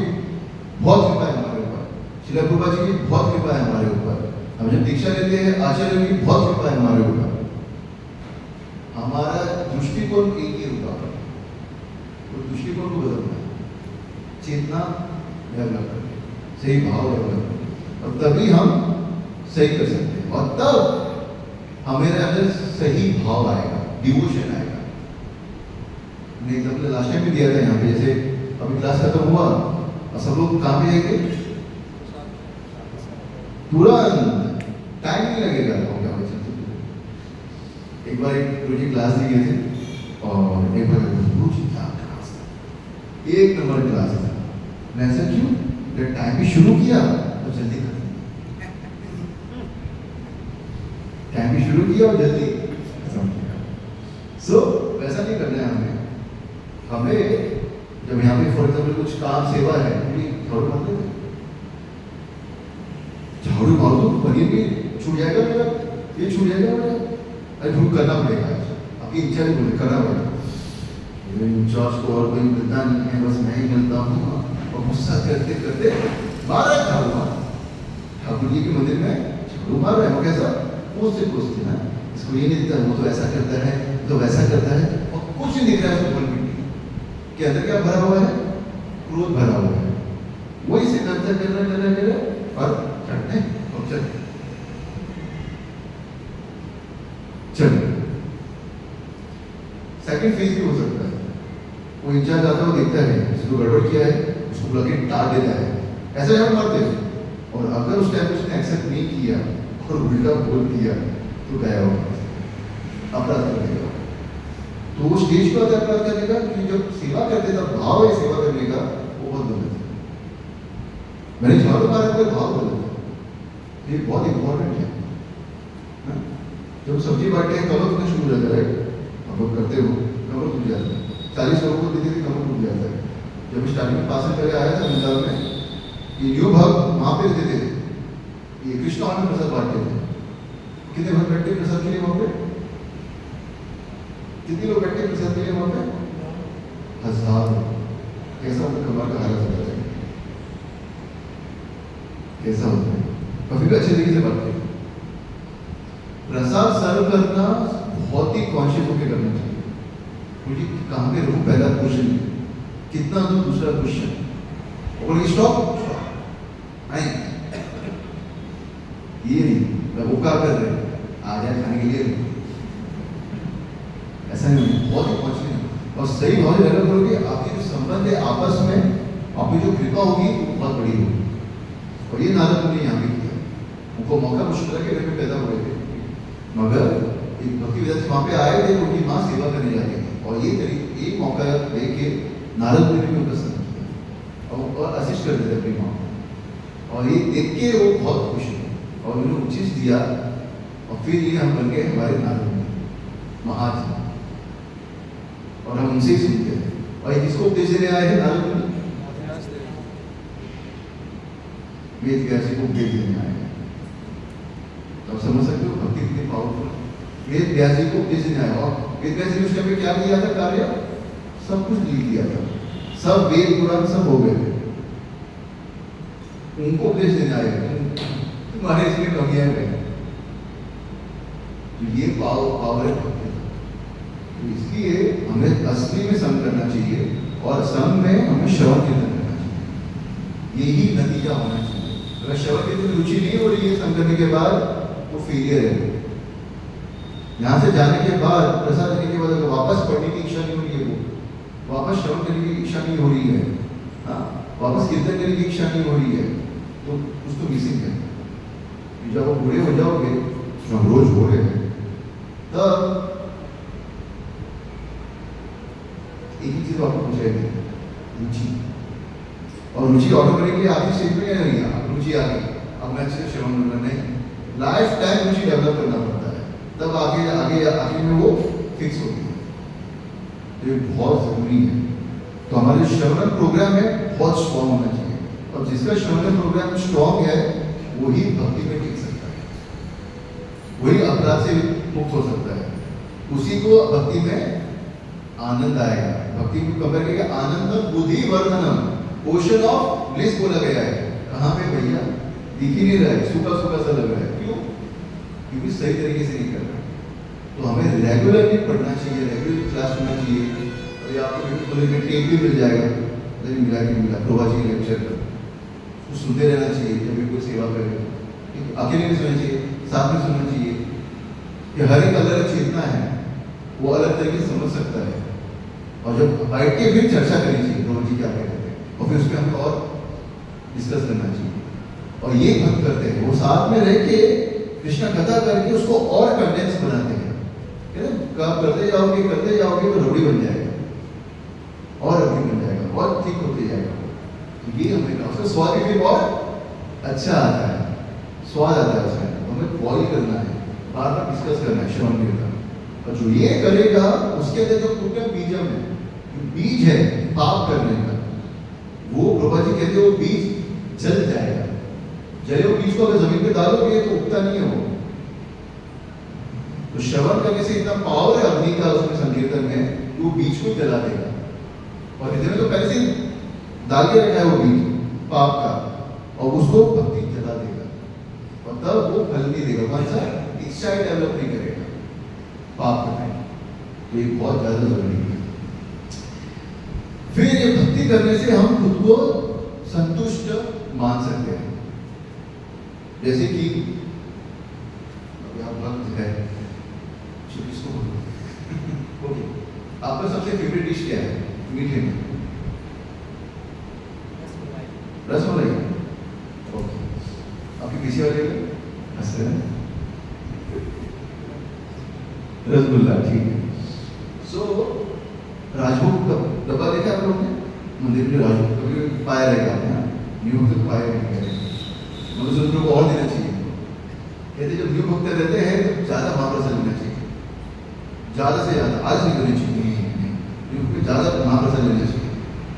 बहुत कृपा है हमारे ऊपर, श्रील प्रभुपाद जी की बहुत कृपा है हमारे ऊपर, हम जब दीक्षा लेते हैं आचार्य की बहुत कृपा है हमारे ऊपर। हमारा दृष्टिकोण एक ही रुकावट, वो दृष्टिकोण को बदलना है, चेतना डेवलप करनी, सही भाव डेवलप करना, और तभी हम सही कर सकते हैं। और तब हमारे अंदर सही भाव आएगा, डिवोशन आएगा। मैंने एग्जाम्पल लास्ट टाइम भी दिया था यहाँ पे, जैसे अभी क्लास खत्म हुआ और सब लोग कहाँ पे जाएंगे, तुरंत, टाइम नहीं लगेगा। एक बार एक प्रोजेक्ट क्लास दी गए थे, और एक बार क्लास था, एक नंबर क्लास था। मैं ऐसा क्यों, जब टाइम भी शुरू किया तो जल्दी खत्म, टाइम भी शुरू किया और जल्दी खत्म किया। सो वैसा नहीं करना है हमें। जब यहाँ पे फॉर एग्जाम्पल कुछ काम सेवा है, झाड़ू मारते थे, झाड़ू मारो तो पनीर भी छूट जाएगा मेरा, ये छूट जाएगा मेरा, अरे झूठ करना पड़ेगा, आपकी इच्छा नहीं बोले करना पड़ेगा। इंचार्ज को और कोई मिलता नहीं है, बस मैं ही मिलता हूँ। और गुस्सा करते करते मारा झाड़ू मार, ठाकुर जी के मंदिर में झाड़ू मार रहे हैं। वो कैसा पूछते ना, इसको ये नहीं दिखता, वो तो ऐसा करता है, तो वैसा करता है, और कुछ नहीं दिख रहा है उसको के अंदर क्या भरा हुआ है, क्रोध भरा हुआ है। वही से करता कर रहा और चढ़ने और चल सेकंड फेज भी हो सकता है। वो इंचार्ज आता है, देखता है इसको गड़बड़ किया है, उसको बुला के टाल देता है, ऐसा यहाँ मारते हैं। और अगर उस टाइम उसने एक्सेप्ट नहीं किया और उल्टा बोल दिया तो गया होगा, अपराध कर देगा। तो वो स्टेज पर आता है अपराध करने का, कि जब सेवा करते तब भाव है सेवा करने का, वो बहुत गलत है। मैंने झाड़ू मारा कोई भाव गलत है, ये बहुत इंपॉर्टेंट है। जब सब्जी बांटते हैं कमर टूटना शुरू हो जाता है, आप लोग करते हो, कमर टूट जाता है। 40 लोगों को देते थे, कमर टूट जाता है। जब स्टार्टिंग में पास करके आया था वृंदावन में, ये न्यू भाग वहाँ पे देते थे, ये कृष्ण में प्रसाद बांटते थे। कितने भक्त बैठते प्रसाद के लिए वहाँ पे, कितने लोग बैठे प्रसाद के लिए वहाँ पे? हजारों। कैसा उनका कमर का हालत होता है, कैसा होता है? काफी भी अच्छे तरीके से बात करें। प्रसाद सर्व करना बहुत ही कॉन्शियस होकर करना चाहिए। मुझे कहाँ पे रहूं पहला क्वेश्चन, कितना दूर दूसरा क्वेश्चन, और स्टॉप आई ये नहीं वो क्या कर रहे आ जाए खाने के लिए, ऐसा नहीं, बहुत ही कॉन्शियस और सही भाव लगा करोगे। आपके जो संबंध है आपस में, आपकी जो कृपा होगी वो बहुत बड़ी होगी। और ये नारद मुनि यहाँ भी किया, उनको मौका मुश्किल के घर में पैदा हुए थे, मगर एक भक्ति विद्यार्थी वहाँ पे आए थे, उनकी माँ सेवा करने जाती थी, और ये तरीके एक मौका लेके नारद मुनि को पसंद किया और असिस्ट कर देते अपनी माँ को, और ये देख के वो बहुत खुश हुए और उन्होंने उचित दिया, और फिर ये हम बन गए हमारे नारद मुनि महाराज, और हम उनसे ही सुनते हैं। और किसको उपदेश देने आए हैं नारद मुनि? वेद व्यास जी को उपदेश देने आए हैं। तो आप समझ सकते हो भक्ति कितनी पावरफुल। वेद व्यास जी को उपदेश देने आए, और वेद व्यास जी ने उस टाइम पे क्या किया था कार्य? सब कुछ लिख दिया था, सब वेद पुराण सब हो गए थे, उनको उपदेश देने आए, तुम्हारे इसमें कमियां हैं। तो ये पावर है भक्ति। तो इसलिए हमें असली में संग करना चाहिए, और संग में हमें श्रवण कीर्तन करना चाहिए, यही नतीजा होना चाहिए। अगर श्रवण कीर्तन में रुचि नहीं हो रही है संग करने के बाद, वो फेलियर है। यहाँ से जाने के बाद, प्रसाद लेने के बाद अगर वापस पढ़ने की इच्छा नहीं हो रही है, वो वापस श्रवण करने की इच्छा नहीं हो रही है, हाँ वापस कीर्तन करने की इच्छा नहीं हो रही है, तो कुछ तो मिसिंग है। जब आप बूढ़े हो जाओगे, जो हम रोज हो रहे हैं, तब एक ही चीज आपको पूछेगी, रुचि। और रुचि ऑटोमेटिकली आपकी स्टेज में क्या नहीं है, रुचि आ गई, अब मैं अच्छे से श्रवण करना नहीं, लाइफ टाइम रुचि डेवलप करना पड़ता है, तब आगे आगे आगे में वो फिक्स होती है। तो ये बहुत जरूरी है। तो हमारे श्रवण प्रोग्राम है बहुत स्ट्रॉन्ग होना चाहिए, और जिसका श्रवण प्रोग्राम स्ट्रॉन्ग है वही भक्ति में टिक सकता है, वही अपराध से मुक्त हो सकता है, उसी को भक्ति में आनंद आएगा। भक्ति को कंपेयर किया आनंद बुद्धि वर्धनम, ओशन ऑफ ब्लिस बोला गया है। कहाँ पे भैया? दिख ही नहीं रहा है, सूखा सूखा सा लग रहा है, क्यों? क्योंकि सही तरीके से नहीं कर रहा। तो हमें रेगुलरली पढ़ना चाहिए, रेगुलर क्लास होना चाहिए, और ये आपको कॉलेज में टेप भी मिल जाएगा, नहीं मिला कि मिला प्रभा जी लेक्चर का, उसको सुनते रहना चाहिए जब भी कोई सेवा करे, अकेले भी सुनना चाहिए, साथ में सुनना चाहिए। कि हर एक अलग चेतना है, वो अलग तरीके से समझ सकता है, और जब बैठ के फिर चर्चा करनी चाहिए प्रभु जी क्या कहते हैं, और फिर उसके हम और डिस्कस करना चाहिए। और ये भक्त करते हैं, वो साथ में रह के कृष्ण कथा करके उसको और कंडेंस बनाते हैं, करते जाओगे तो रबड़ी बन जाएगा, और रबड़ी बन जाएगा, और ठीक होते जाएगा। तो ये हमें उसका स्वाद भी फिर और अच्छा आता है, स्वाद आता है उसमें। हमें बॉइल करना है, बार बार डिस्कस करना है श्रवण कीर्तन। और जो ये करेगा उसके अंदर जो पुण्य बीजम है, जो बीज है पाप करने का, वो प्रभा जी कहते हैं वो बीज जल जाएगा। जले वो बीज को अगर जमीन पे डालोगे तो उगता नहीं है वो। तो श्रवण करने से इतना पावर है अग्नि का उसमें संकीर्तन में, वो बीज को जला देगा। और इतने तो पहले से डाल के रखा है वो बीज पाप का, और उसको भक्ति जला देगा, और तब वो फल नहीं देगा। कौन सा? इच्छा डेवलप नहीं करेगा पाप करना। तो ये बहुत ज्यादा जरूरी है। फिर ये भक्ति करने से हम खुद को संतुष्ट मान सकते हैं। जैसे कि आप भक्त है, किसको ओके, आपका सबसे फेवरेट डिश क्या है मीठे में? रसमलाई। ओके, आपके पीछे वाले हंस रहे हैं, रसगुल्ला, ठीक है। सो राजभोग का डब्बा देखा आप लोगों ने? मंदिर में राजभोग कभी पाया रहेगा आपने, न्यू भक्त पाया नहीं है, मगर दूसरों को और देना चाहिए। कहते जब न्यू भक्त रहते हैं तो ज्यादा महाप्रसाद लेना चाहिए, ज्यादा से ज्यादा, आज नहीं करनी चाहिए, न्यू भक्त ज्यादा महाप्रसाद लेना चाहिए,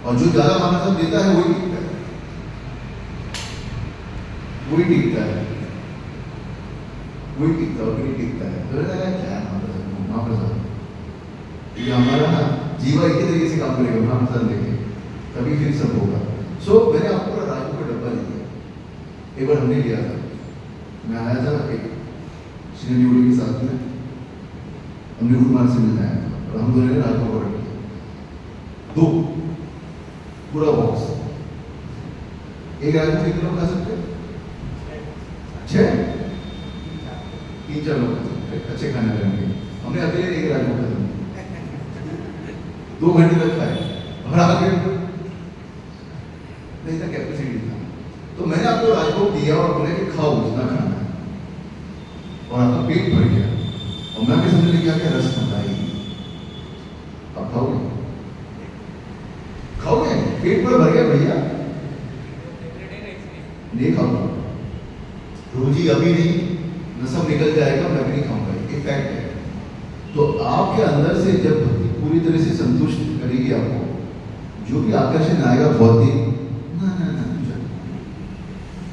और जो ज्यादा महाप्रसाद देता है वही टिकता है, वही टिकता है, वही टिकता है, वही टिकता है। तो क्या महाप्रसाद, ये हमारा ना जीवा एक ही तरीके से काम करेगा, हम पसंद देंगे तभी फिर सब होगा। सो मैंने आपको पूरा राजू का डब्बा ले दिया, एक बार हमने लिया था, मैं आया था एक श्रीनिवास के साथ में, हमने गुरुमार से मिलने आया था और हम दोनों ने राजू को ऑर्डर किया, 2 पूरा बॉक्स। एक राजू कितने लोग खा सकते हैं? 6 3-4 लोग खा सकते हैं, अच्छे खाने रहेंगे। हमने अकेले एक राजू खत्म 2 घंटे तक खाए और आगे नहीं था, कैपेसिटी था। तो मैंने आपको राजभोग दिया और बोले कि खाओ जितना खाना है, और आपका पेट भर गया और मैं भी समझने लगा कि रस मलाई, अब खाओगे खाओगे, पेट पूरा भर गया भैया, नहीं खाऊंगा रोजी, अभी नहीं, न सब निकल जाएगा, मैं भी नहीं खाऊंगा, ये फैक्ट है। तो आपके अंदर से जब भक्ति पूरी तरह से संतुष्ट करेगी आपको, जो भी आकर्षण आएगा भौतिक, ना ना ना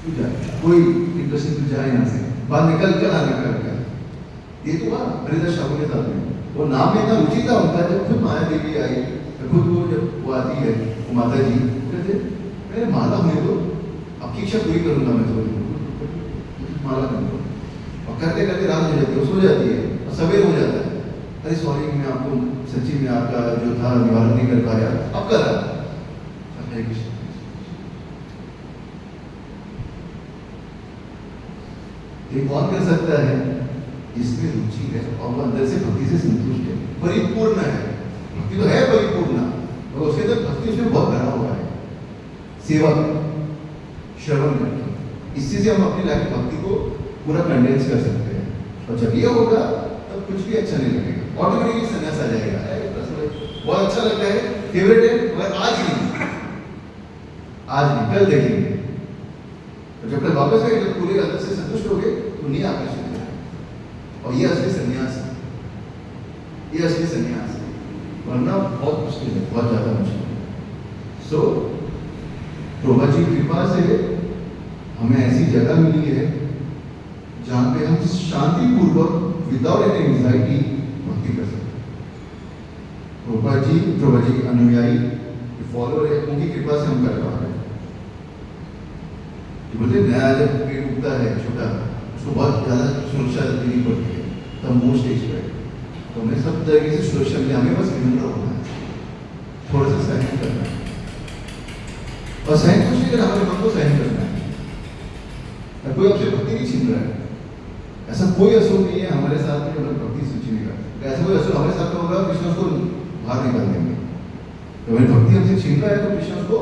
तू जा, कोई इंटरेस्ट तू जा यहाँ से बाहर निकल कर आना कर। ये तो हुआ हरिदास ठाकुर के साथ में, वो नाम में इतना रुचि था उनका, जब खुद माया देवी आई, खुद वो जब वो आती है वो माता जी कहते मेरे माला होने दो, आपकी इच्छा पूरी करूंगा मैं, तो माला कर दो, और करते करते रात हो जाती है, सो जाती है और सवेर हो जाता है, अरे सॉरी मैं आपको सच्ची में आपका जो था निवारण नहीं कर पाया, अब कर रहा हरे कृष्ण। ये कौन कर सकता है? जिसमें रुचि है और वो अंदर से भक्ति से संतुष्ट है, परिपूर्ण है। भक्ति तो है परिपूर्ण, और उसके अंदर भक्ति उसमें बहुत भरा हुआ है, सेवा श्रवण करके, इससे से हम अपनी लाइफ में भक्ति को पूरा कंडेंस कर सकते हैं। और जब ये होगा तब कुछ भी अच्छा नहीं लगेगा, ऑटोमेटिकली संन्यास आ जाएगा। बहुत अच्छा लगता है, फेवरेट है, मगर आज नहीं, कल देखेंगे। तो जब तक वापस आए, जब पूरे अंदर से संतुष्ट हो गए तो नहीं आकर्षित है, और ये असली संन्यास है, ये असली संन्यास है, वरना बहुत मुश्किल है, बहुत ज्यादा मुश्किल है। सो प्रभा जी कृपा से हमें ऐसी जगह मिली है जहाँ पे हम शांतिपूर्वक विदाउट एनी एंजाइटी भक्ति कर सकते हैं। प्रभा जी अनुयायी फॉलोअर है, उनकी कृपा से हम कर पा रहे हैं। बोलते नया जब पेड़ उगता है छोटा, उसको बहुत ज़्यादा सुरक्षा देनी पड़ती है, तब वो स्टेज पर तो हमें सब तरीके से सुरक्षा मिले, हमें बस विनम्र होना है, थोड़ा सा सहन करना है, और सहन कुछ नहीं करना, हमारे मन को सहन करना है। कोई आपसे भक्ति नहीं छीन रहा है, ऐसा कोई असुर नहीं है हमारे साथ में, हमें भक्ति से छीनेगा। ऐसा कोई असुर हमारे साथ में होगा, कृष्ण उसको बाहर निकाल देंगे। तो हमें भक्ति हमसे छीन रहा है तो कृष्ण उसको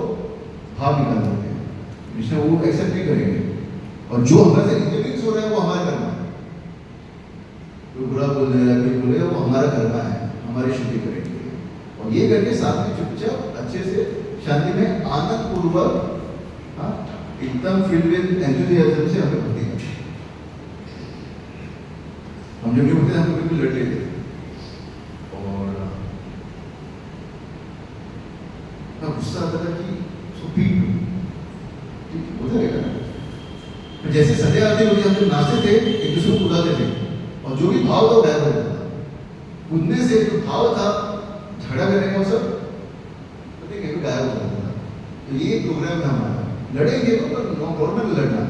बाहर निकाल देंगे, कृष्ण वो एक्सेप्ट नहीं करेंगे। और जो हमारे से इंटरव्यूज हो रहा है वो हमारा करना है, कोई बुरा बोल रहा है, कोई बोले, वो हमारा करना है, हमारी शुद्धि करेंगे। और ये करके साथ में चुपचाप अच्छे से शांति में आनंद पूर्वक, एकदम फील्ड विद एंथुसियाज्म से हमें भक्ति करनी है। हम जब भी होते हैं हम बिल्कुल लड़ लेते हैं, और गुस्सा आता था कि उसको पीट होता रहेगा ना। जैसे संध्या आती होती, हम जब नाचते थे एक दूसरे को उड़ाते थे, और जो भी भाव था वो गायब हो जाता था। कूदने से जो भाव था झगड़ा करने का, वो सब कहीं गायब हो जाता था। तो ये प्रोग्राम है हमारा, लड़ेंगे तो नॉर्मल लड़ना,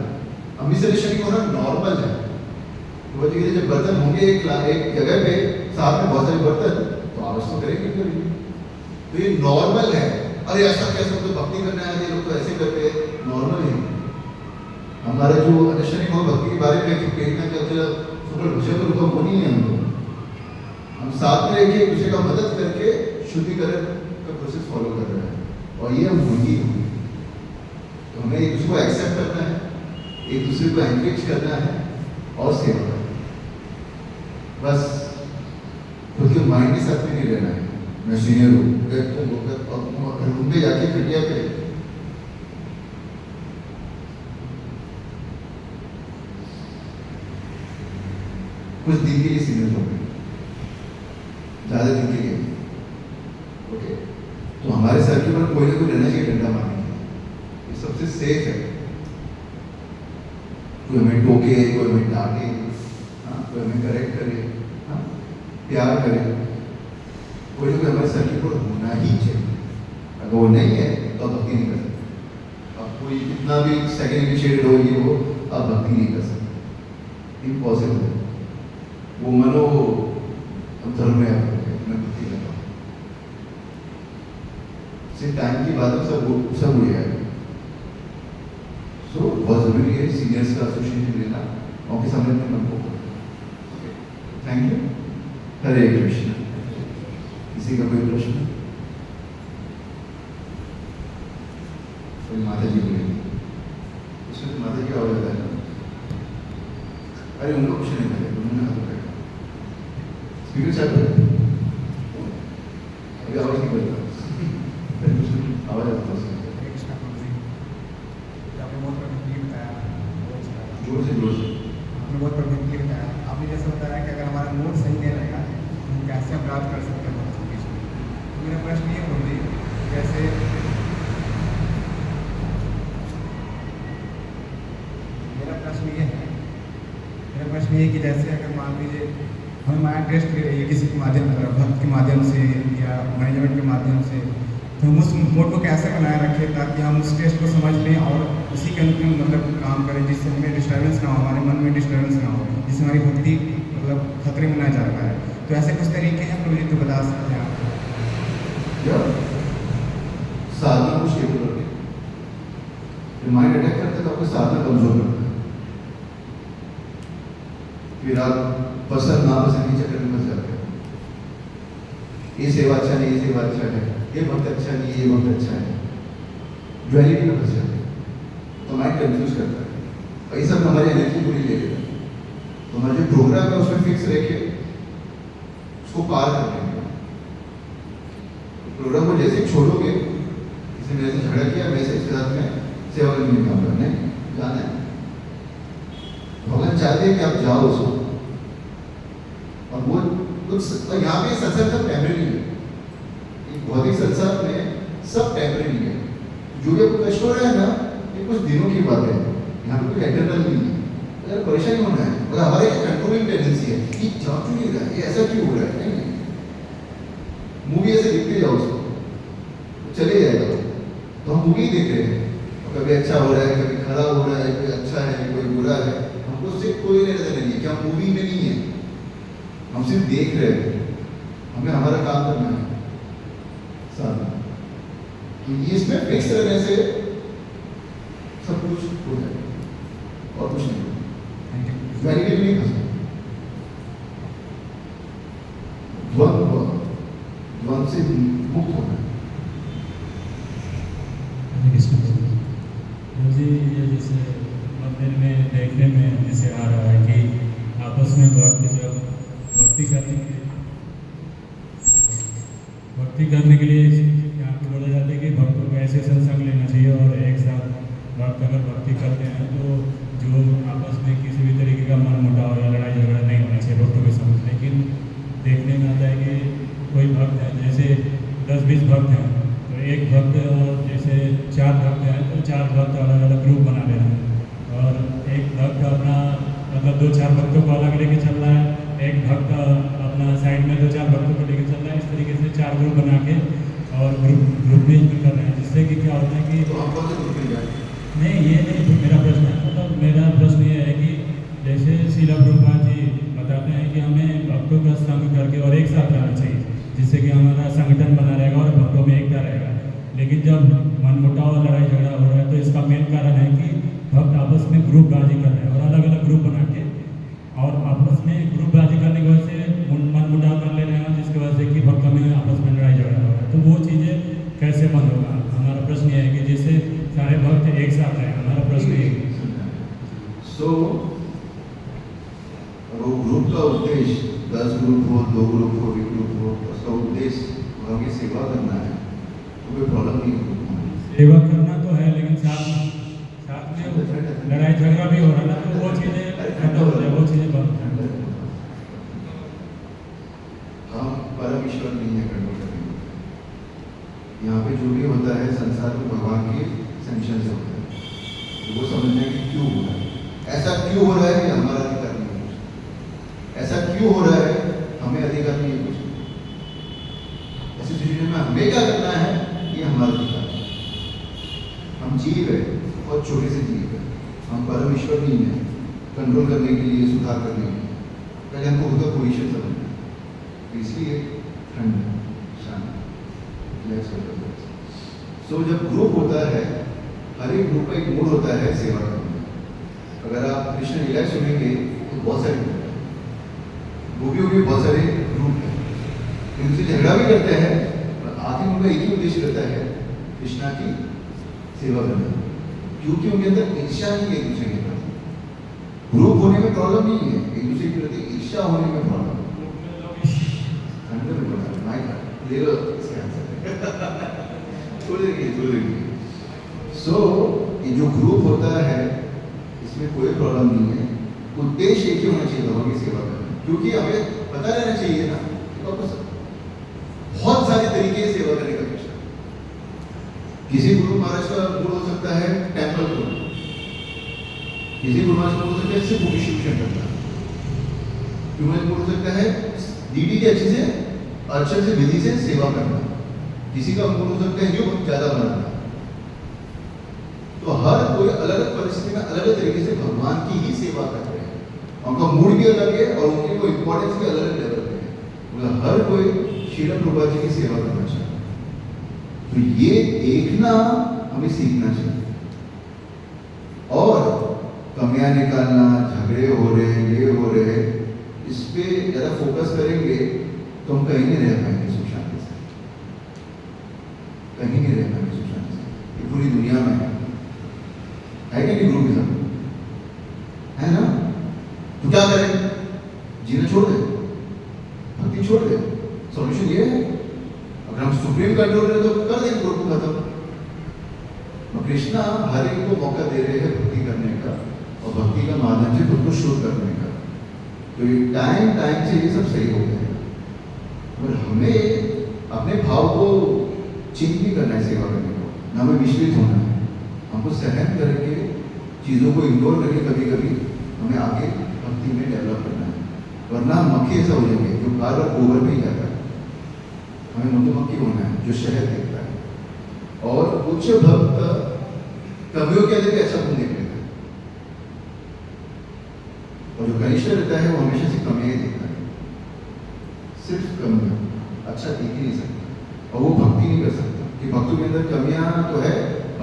अमिसलेशन होना नॉर्मल है। तो जब बर्तन होंगे एक जगह पे साथ में बहुत सारे बर्तन, तो आवाज तो करेंगे करेंगे, तो ये नॉर्मल है। अरे ऐसा कैसे, तो भक्ति करना है, ये लोग तो ऐसे करते हैं, नॉर्मल है। हमारा जो अंडरस्टैंडिंग हो भक्ति के बारे में कि प्रेरणा चलते सुपर विषय तो वो नहीं है। हम साथ में रहिए, एक दूसरे का मदद करके शुद्धिकरण का प्रोसेस फॉलो कर रहे हैं, और ये हम होंगी। तो हमें एक दूसरे को एक्सेप्ट करना है, एक दूसरे को एनकरेज करना है और सेवा करना है। बस खुद के माइंड के साथ में नहीं रहना है, मैं सीनियर हूँ रूम पे जाके खटिया पे कुछ दिन के लिए सीनियर हो गए, ज्यादा दिन के लिए, ओके। तो हमारे सर के ऊपर कोई ना कोई रहना चाहिए डंडा मारने के, ये सबसे सेफ है। कोई हमें टोके, कोई हमें डांटे, कोई हमें करेक्ट करे, प्यार करे, कोई ना कोई हमारे सर्किट पर होना ही चाहिए। अगर वो नहीं है तो आप भक्ति नहीं कर सकते। अब कोई कितना भी सेकंड इनिशिएटेड हो ये हो, आप भक्ति नहीं कर सकते, इम्पॉसिबल है। वो मनो धर्म में आप मैं भक्ति कर रहा हूँ, सिर्फ टाइम की बात है, सब उड़ जाएगा। सो बहुत जरूरी है सीनियर्स का एसोसिएशन लेना और के सामने अपने मन को। Thank you. हरे कृष्ण। किसी का कोई प्रश्न? कोई माता जी बोलेंगे इसमें तो माता जी का आवाज आता है ना। अरे उनको कुछ नहीं मिले, उन्होंने हाथ उठाया। स्पीकर चालू है अभी, आवाज नहीं करता, आवाज आता है। जोर से जोर से आपने बहुत परफेक्टली बताया। आपने जैसे बताया कि अगर हमारा मूड सही नहीं रहेगा तो हम कैसे अपराध कर सकते हैं भगवान के बीच में। तो मेरा प्रश्न ये होगी, जैसे मेरा प्रश्न ये है कि जैसे अगर मान लीजिए हमें माया टेस्ट ले रही है किसी के माध्यम, भक्त के माध्यम से या मैनेजमेंट के माध्यम से, तो हम उस मोड को कैसे बनाए रखें ताकि हम उस टेस्ट को समझ लें और उसी के अंदर मतलब काम करें, जिससे हमें डिस्टर्बेंस ना हो, हमारे मन में डिस्टर्बेंस ना हो, जिससे हमारी भक्ति मतलब खतरे में ना जा पाए। तो ऐसे कुछ तरीके हैं प्रभु जी, तो बता सकते हैं आप? साधना को स्टेबल रखें। माइंड अटैक करता है तो आपको साधना कमजोर करता है, फिर आप पसंद नापसंद के चक्कर में फंस जाते हैं। ये सेवा अच्छा नहीं, ये सेवा अच्छा है, ये भक्त अच्छा नहीं, ये भक्त अच्छा है, ड्युअलिटी में फंस जाते हैं। तो माइंड कंफ्यूज करता है और ये सब हमारी एनर्जी पूरी ले लेता है। तो हमारा जो प्रोग्राम है उसमें फिक्स रह के उसको पार कर लेंगे। प्रोग्राम को जैसे छोड़ोगे, किसी ने जैसे झगड़ा किया वैसे इसके साथ में सेवा करने काम करना है, जाना है। भगवान चाहते हैं कि आप जाओ उसको, और वो कुछ यहाँ पे संसार सब टेम्परेरी है। भौतिक संसार में सब टेम्परेरी है। जो भी आपको कष्ट हो रहा है ना, ये कुछ दिनों की बात है, यहाँ पे कोई एटर्नल नहीं है। अगर परेशानी होना है, अगर हमारे कंट्रोलिंग टेंडेंसी है कि जा क्यों नहीं रहा है, ये ऐसा क्यों हो रहा है, नहीं मूवी ऐसे देखते जाओ उसको, तो चले जाएगा। तो हम मूवी देख रहे हैं, कभी अच्छा हो रहा है, कभी खराब हो रहा है, कोई अच्छा है, कोई बुरा है, हमको सिर्फ कोई नजर नहीं है कि हम मूवी में नहीं है, हम सिर्फ देख रहे हैं। हमें हमारा काम करना है साधना। इसमें फिक्स रहने से सब कुछ हो जाएगा और कुछ नहीं होगा। वैलिडिटी नहीं फंसना, द्वंद्व से मुक्त होना है। जी ये जैसे मंदिर में देखने में जैसे आ रहा है कि आपस में भक्त जब भक्ति करने के लिए यहाँ पे बोला जाता है कि भक्तों को ऐसे सत्संग लेना चाहिए, और एक साथ भक्त अगर भक्ति करते हैं तो जो आपस में किसी भी तरीके का मन मुटाव या लड़ाई झगड़ा नहीं होना चाहिए भक्तों के समझ। लेकिन देखने में आता है कि कोई भक्त है, जैसे 10-20 भक्त हैं, तो एक भक्त और जैसे 4 भक्त हैं तो 4 भक्त अलग अलग ग्रुप बना ले रहे हैं, और एक भक्त अपना मतलब 2-4 भक्तों को अलग लेके चल रहा है, एक भक्त अपना साइड में 2-4 भक्तों को लेके चल रहा है। इस तरीके से 4 ग्रुप बना के और ग्रुपिंग कर रहे हैं, जिससे कि क्या होता है कि तो हम कौन से ग्रुप में जाएंगे? नहीं ये नहीं मेरा प्रश्न है। मतलब मेरा प्रश्न ये है कि जैसे श्रील प्रभुपाद जी बताते हैं कि हमें भक्तों का संग करके और एक साथ रहना चाहिए, जिससे कि हमारा संगठन बना रहेगा और भक्तों में एकता रहेगा। लेकिन जब मनमुटाव और लड़ाई झगड़ा हो रहा है तो इसका मेन कारण है कि भक्त आपस में ग्रुपबाजी कर रहे हैं और अलग अलग ग्रुप बना के, और आपस में ग्रुपबाजी करने की वजह से मनमुटाव कर ले रहे हैं, जिसकी वजह से कि भक्तों में आपस में लड़ाई झगड़ा हो रहा है। तो वो चीज़ें कैसे बंद होगा? हमारा प्रश्न ये है कि जिससे सारे भक्त एक साथ रहें। हमारा प्रश्न ये है। सो वो ग्रुप का उद्देश्य 10 ग्रुप हो, 2 ग्रुप हो, 1 ग्रुप हो, उसका उद्देश्य भगवान की सेवा करना है, तो कोई प्रॉब्लम नहीं है। सेवा करना तो है, लेकिन साथ में लड़ाई झगड़ा भी हो रहा है ना, तो वो चीज़ें खत्म हो जाए, वो चीज़ें बंद। हम परम ईश्वर नहीं है कंट्रोल करने में। यहाँ पे जो भी होता है संसार में भगवान की सैंक्शन से होता है, तो वो समझना है कि क्यों हो रहा है, ऐसा क्यों हो रहा है कि हमारा अधिकार नहीं है, ऐसा क्यों हो रहा है हमें अधिकार नहीं है कुछ। मतलब नहीं है कंट्रोल करने के लिए, सुधार करने के लिए। पहले हमको खुद का पोजीशन समझना है, तो इसलिए ठंड शांत रिलैक्स हो जाता है। सो जब ग्रुप होता है, हर एक ग्रुप का एक मूड होता है सेवा करने का। अगर आप कृष्ण लीला सुनेंगे तो बहुत सारे ग्रुप हैं, गोपियों के बहुत सारे ग्रुप हैं, इनसे झगड़ा भी करते हैं, पर आखिर उनका एक ही उद्देश्य रहता है, कृष्णा की सेवा करना, क्योंकि उनके अंदर ईर्ष्या नहीं है एक दूसरे के प्रति। ग्रुप होने में प्रॉब्लम नहीं है, एक दूसरे के प्रति ईर्ष्या होने में प्रॉब्लम है। सो ये जो ग्रुप होता है इसमें कोई प्रॉब्लम नहीं है, उद्देश्य एक ही होना चाहिए भगवान की सेवा करना, क्योंकि हमें पता रहना चाहिए ना कि वापस बहुत सारे तरीके से सेवा करने का कृष्ण। किसी गुरु महाराज का मूड हो सकता है टेम्पल को, किसी गुरु महाराज का मूड हो सकता है सिर्फ डिस्ट्रीब्यूशन करना, गुरु महाराज मूड हो सकता है दीदी के अच्छे से अर्चन से विधि से सेवा करना, किसी का मूड हो सकता है जो ज्यादा बनाना। तो हर कोई अलग अलग परिस्थिति में अलग अलग तरीके से भगवान की ही सेवा कर रहे हैं, उनका मूड भी अलग है और उनकी वो इम्पोर्टेंस भी अलग अलग लेवल पे है। मतलब हर कोई श्रील प्रभुपाद जी की सेवा करना चाहिए। तो ये देखना हमें सीखना चाहिए, और कमियां निकालना, झगड़े हो रहे, ये हो रहे, इस पे ज्यादा फोकस करेंगे तो हम कहीं नहीं रह पाएंगे सुख शांति से, कहीं नहीं रह पाएंगे सुख शांति से। ये पूरी दुनिया में है कि नहीं ग्रुपिज्म, है ना? तो क्या करें? जीना छोड़ दे, भक्ति छोड़ दे, सॉल्यूशन ये है। अगर हम सुप्रीम कंट्रोल है तो कर देंगे ग्रुप को खत्म। और कृष्णा हर एक को मौका दे रहे हैं भक्ति करने का, और भक्ति का माध्यम से खुद को शुद्ध करने का। तो ये टाइम से ये सब सही हो गया है, और हमें अपने भाव को चेंज नहीं करना है सेवा करने को, ना हमें विचलित होना है। हमको सहन करके चीज़ों को इग्नोर करके कभी कभी हमें आगे भक्ति में डेवलप करना है, वरना मक्खी ऐसा हो जाएंगे जो बार बार गोबर में ही जाता है। हमें मधुमक्खी होना है जो शहद देखता है, और उच्च भक्त कवियों के अंदर भी अच्छा गुण देख लेता है, और जो कनिष्ठ रहता है वो हमेशा से कमियां देखता है, सिर्फ कमियां, अच्छा देख ही नहीं सकता, और वो भक्ति नहीं कर सकता कि भक्तों के अंदर कमियां तो है,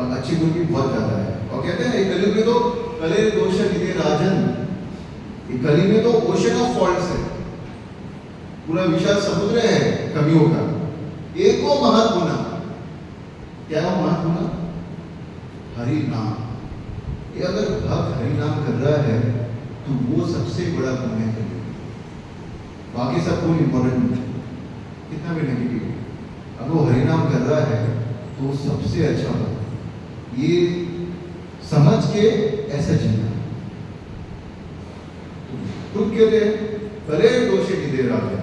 अच्छी गुण भी बहुत ज्यादा है। और कहते हैं कलयुग में तो कले दोष निधे राजन, कली में तो ओशन ऑफ फॉल्ट्स है, पूरा विशाल समुद्र है कवियों का। एको महत्गुना, क्या है महत्गुना? हरि नाम। ये अगर भक्त हरि नाम कर रहा है तो वो सबसे बड़ा गुण है कलियुग, बाकी सब गुण इंपॉर्टेंट नहीं, कितना भी नेगेटिव, अगर वो हरि नाम कर रहा है तो सबसे अच्छा होगा। ये समझ के ऐसा जीना। तुम कहते हैं भले दोषी की देर आ गया,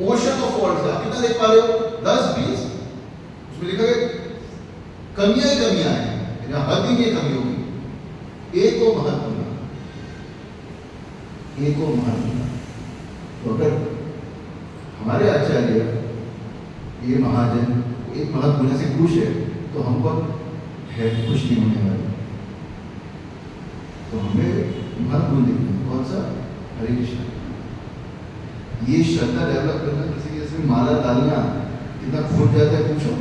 ओशन ऑफ फॉल्ट्स, आप कितना देख पा रहे हो? 10-20, उसमें लिखा गया कमियां ही कमियां हैं, हद ही नहीं कमियों की। एक को महत्वपूर्ण, एक को महत्वपूर्ण। तो अगर हमारे आचार्य ये महाजन एक महत्वपूर्ण से खुश है तो हम पर है खुश नहीं होने वाले। तो हमें महत्वपूर्ण देखना, कौन सा? हरे कृष्ण। ये श्रद्धा डेवलप करना, किसी के इसमें माला डालना कितना फूट जाता है पूछो,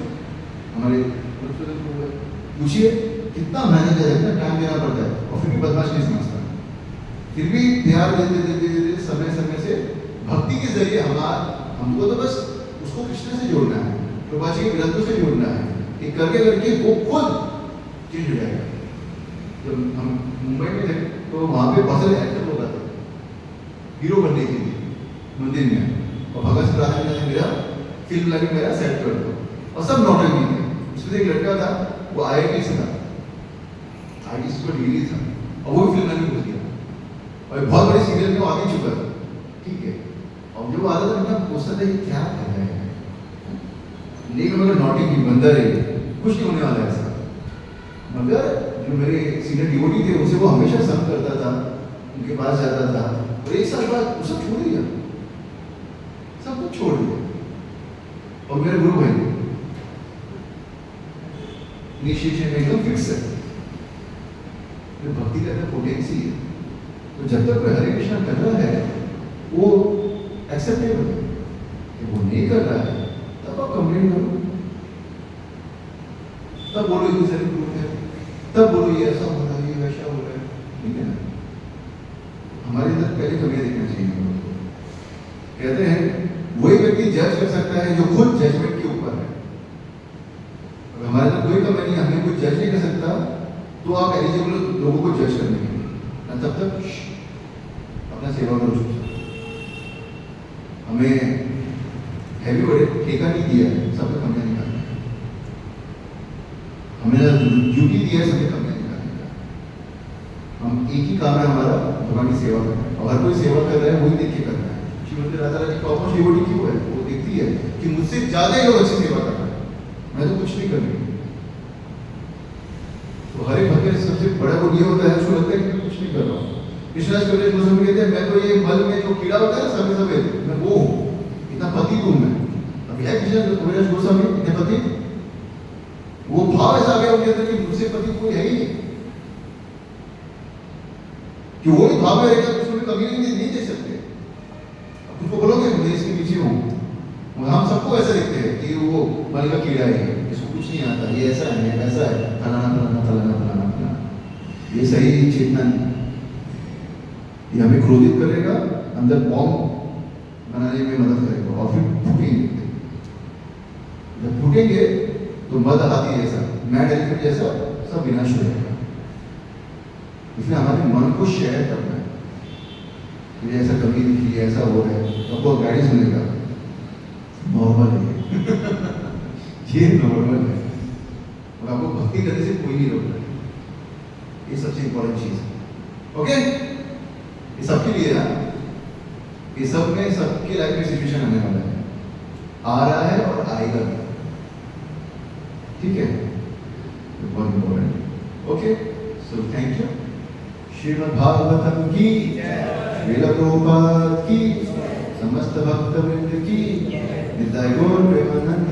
हमारे पूछिए कितना मेहनत है, कितना टाइम देना पड़ता है, और फिर भी बदमाश नहीं समझता, फिर भी ध्यान देते देते देते समय समय से भक्ति के जरिए हमको तो बस उसको कृष्ण से जोड़ना है, प्रभुपाद जी के ग्रंथों से जोड़ना है, कि करके करके वो खुद चेंज हो जाएगा। जब हम मुंबई में थे तो वहाँ पे बहुत सारे एक्टर लोग आते हीरो बनने के लिए मंदिर में, और भगत सिंह प्रार्थना ने मेरा फिल्म लगे, मेरा सेट कर दो, और सब नौटंकी थे। उसमें एक लड़का था, वो IIT से था, IIT से डिग्री था, और वो फिल्म लगे घुस गया, और बहुत बड़े सीरियल में वो आगे चुका था, ठीक है। और जब वो आता था मैं पूछता था ये क्या कर रहा है, लेकिन मगर नौटंकी बंदर है, कुछ नहीं होने वाला ऐसा। मगर जो मेरे सीनियर डिवोटी थे उनसे वो हमेशा संग करता था, उनके पास जाता था, और एक साल बाद वो सब छोड़ दिया, सब कुछ छोड़ दिया। और मेरे गुरु भाई इनिशिएशन में एकदम फिक्स है, भक्ति का पोटेंसी है, तो जब तक कोई हरे कृष्णा कर रहा है वो एक्सेप्टेबल है। कि वो नहीं कर रहा है तब आप कंप्लेन करो, तब बोलो ये सारी ग्रुप है, तब बोलो ये ऐसा हो रहा है, ये वैसा हो रहा है, ठीक है ना। हमारे अंदर पहले कमियां देखना चाहिए हम लोग को। कहते हैं वही व्यक्ति जज कर सकता है जो खुद जजमेंट के ऊपर है। अगर हमारे अंदर कोई कमी नहीं, हमें कोई जज नहीं कर सकता, तो आप एलिजिबल हो लोगों को जज करने के लिए, ना तब तक अपना सेवा करो चुपचाप। हमें हैवी बड़े ठेका नहीं दिया है सबका कमियां निकालने का, हमें ड्यूटी दिया है सबके कमियां निकालने का। हम एक ही काम है हमारा, भगवान की सेवा करना है, और हर कोई सेवा कर रहा है वही देख के करना है। श्रीमती राधा रानी कॉपर शिवोटी क्यों है? वो देखती है कि मुझसे ज्यादा ही लोग अच्छी सेवा कर रहे हैं, मैं तो कुछ नहीं कर रही। तो हर एक भक्त का सबसे बड़ा गुण ये होता है, उसको लगता है कि मैं कुछ नहीं कर रहा हूँ। कृष्णदास कविराज गोस्वामी कहते हैं मैं तो ये मल में जो कीड़ा होता है ना सभी सफेद, मैं वो हूँ, इतना पति हूँ मैं। अभी है कृष्णदास कविराज गोस्वामी इतने पति, वो भाव ऐसा आ गया उनके अंदर कि मुझसे पति कोई है ही नहीं, कि वो ही भाव में रहेगा तो उसमें कभी नहीं दे सकते। अब उसको बोलोगे मैं इसके पीछे हूँ, हम सबको ऐसा देखते हैं कि वो मल का कीड़ा है, इसको कुछ नहीं आता, ये ऐसा है वैसा है, फलाना फलाना फलाना फलाना फलाना। ये सही चेतना नहीं, ये हमें क्रोधित करेगा, अंदर बॉम्ब बनाने में मदद करेगा, और फिर फूटेंगे। जब फूटेंगे तो मद हाथी जैसा, मैड एलिफेंट जैसा सब विनाश हो जाएगा। इसलिए हमारे मन को शेयर करना है, मुझे ऐसा कमी दिखी है, ऐसा हो रहा है, तो आपको गाइड सुनेगा नॉर्मल है ये नॉर्मल है, और आपको भक्ति करने से कोई नहीं रोक रहा है। ये सबसे इंपॉर्टेंट चीज है। ओके, ये सबके लिए है, ये सब में सबके लाइफ में सिचुएशन आने वाला है, आ रहा है और आएगा भी, ठीक है, बहुत important. Okay, so thank you. Shrimad Bhagavatam की, श्रील प्रभुपाद की, समस्त भक्त वृंद की, निताय गौर प्रेमानंद।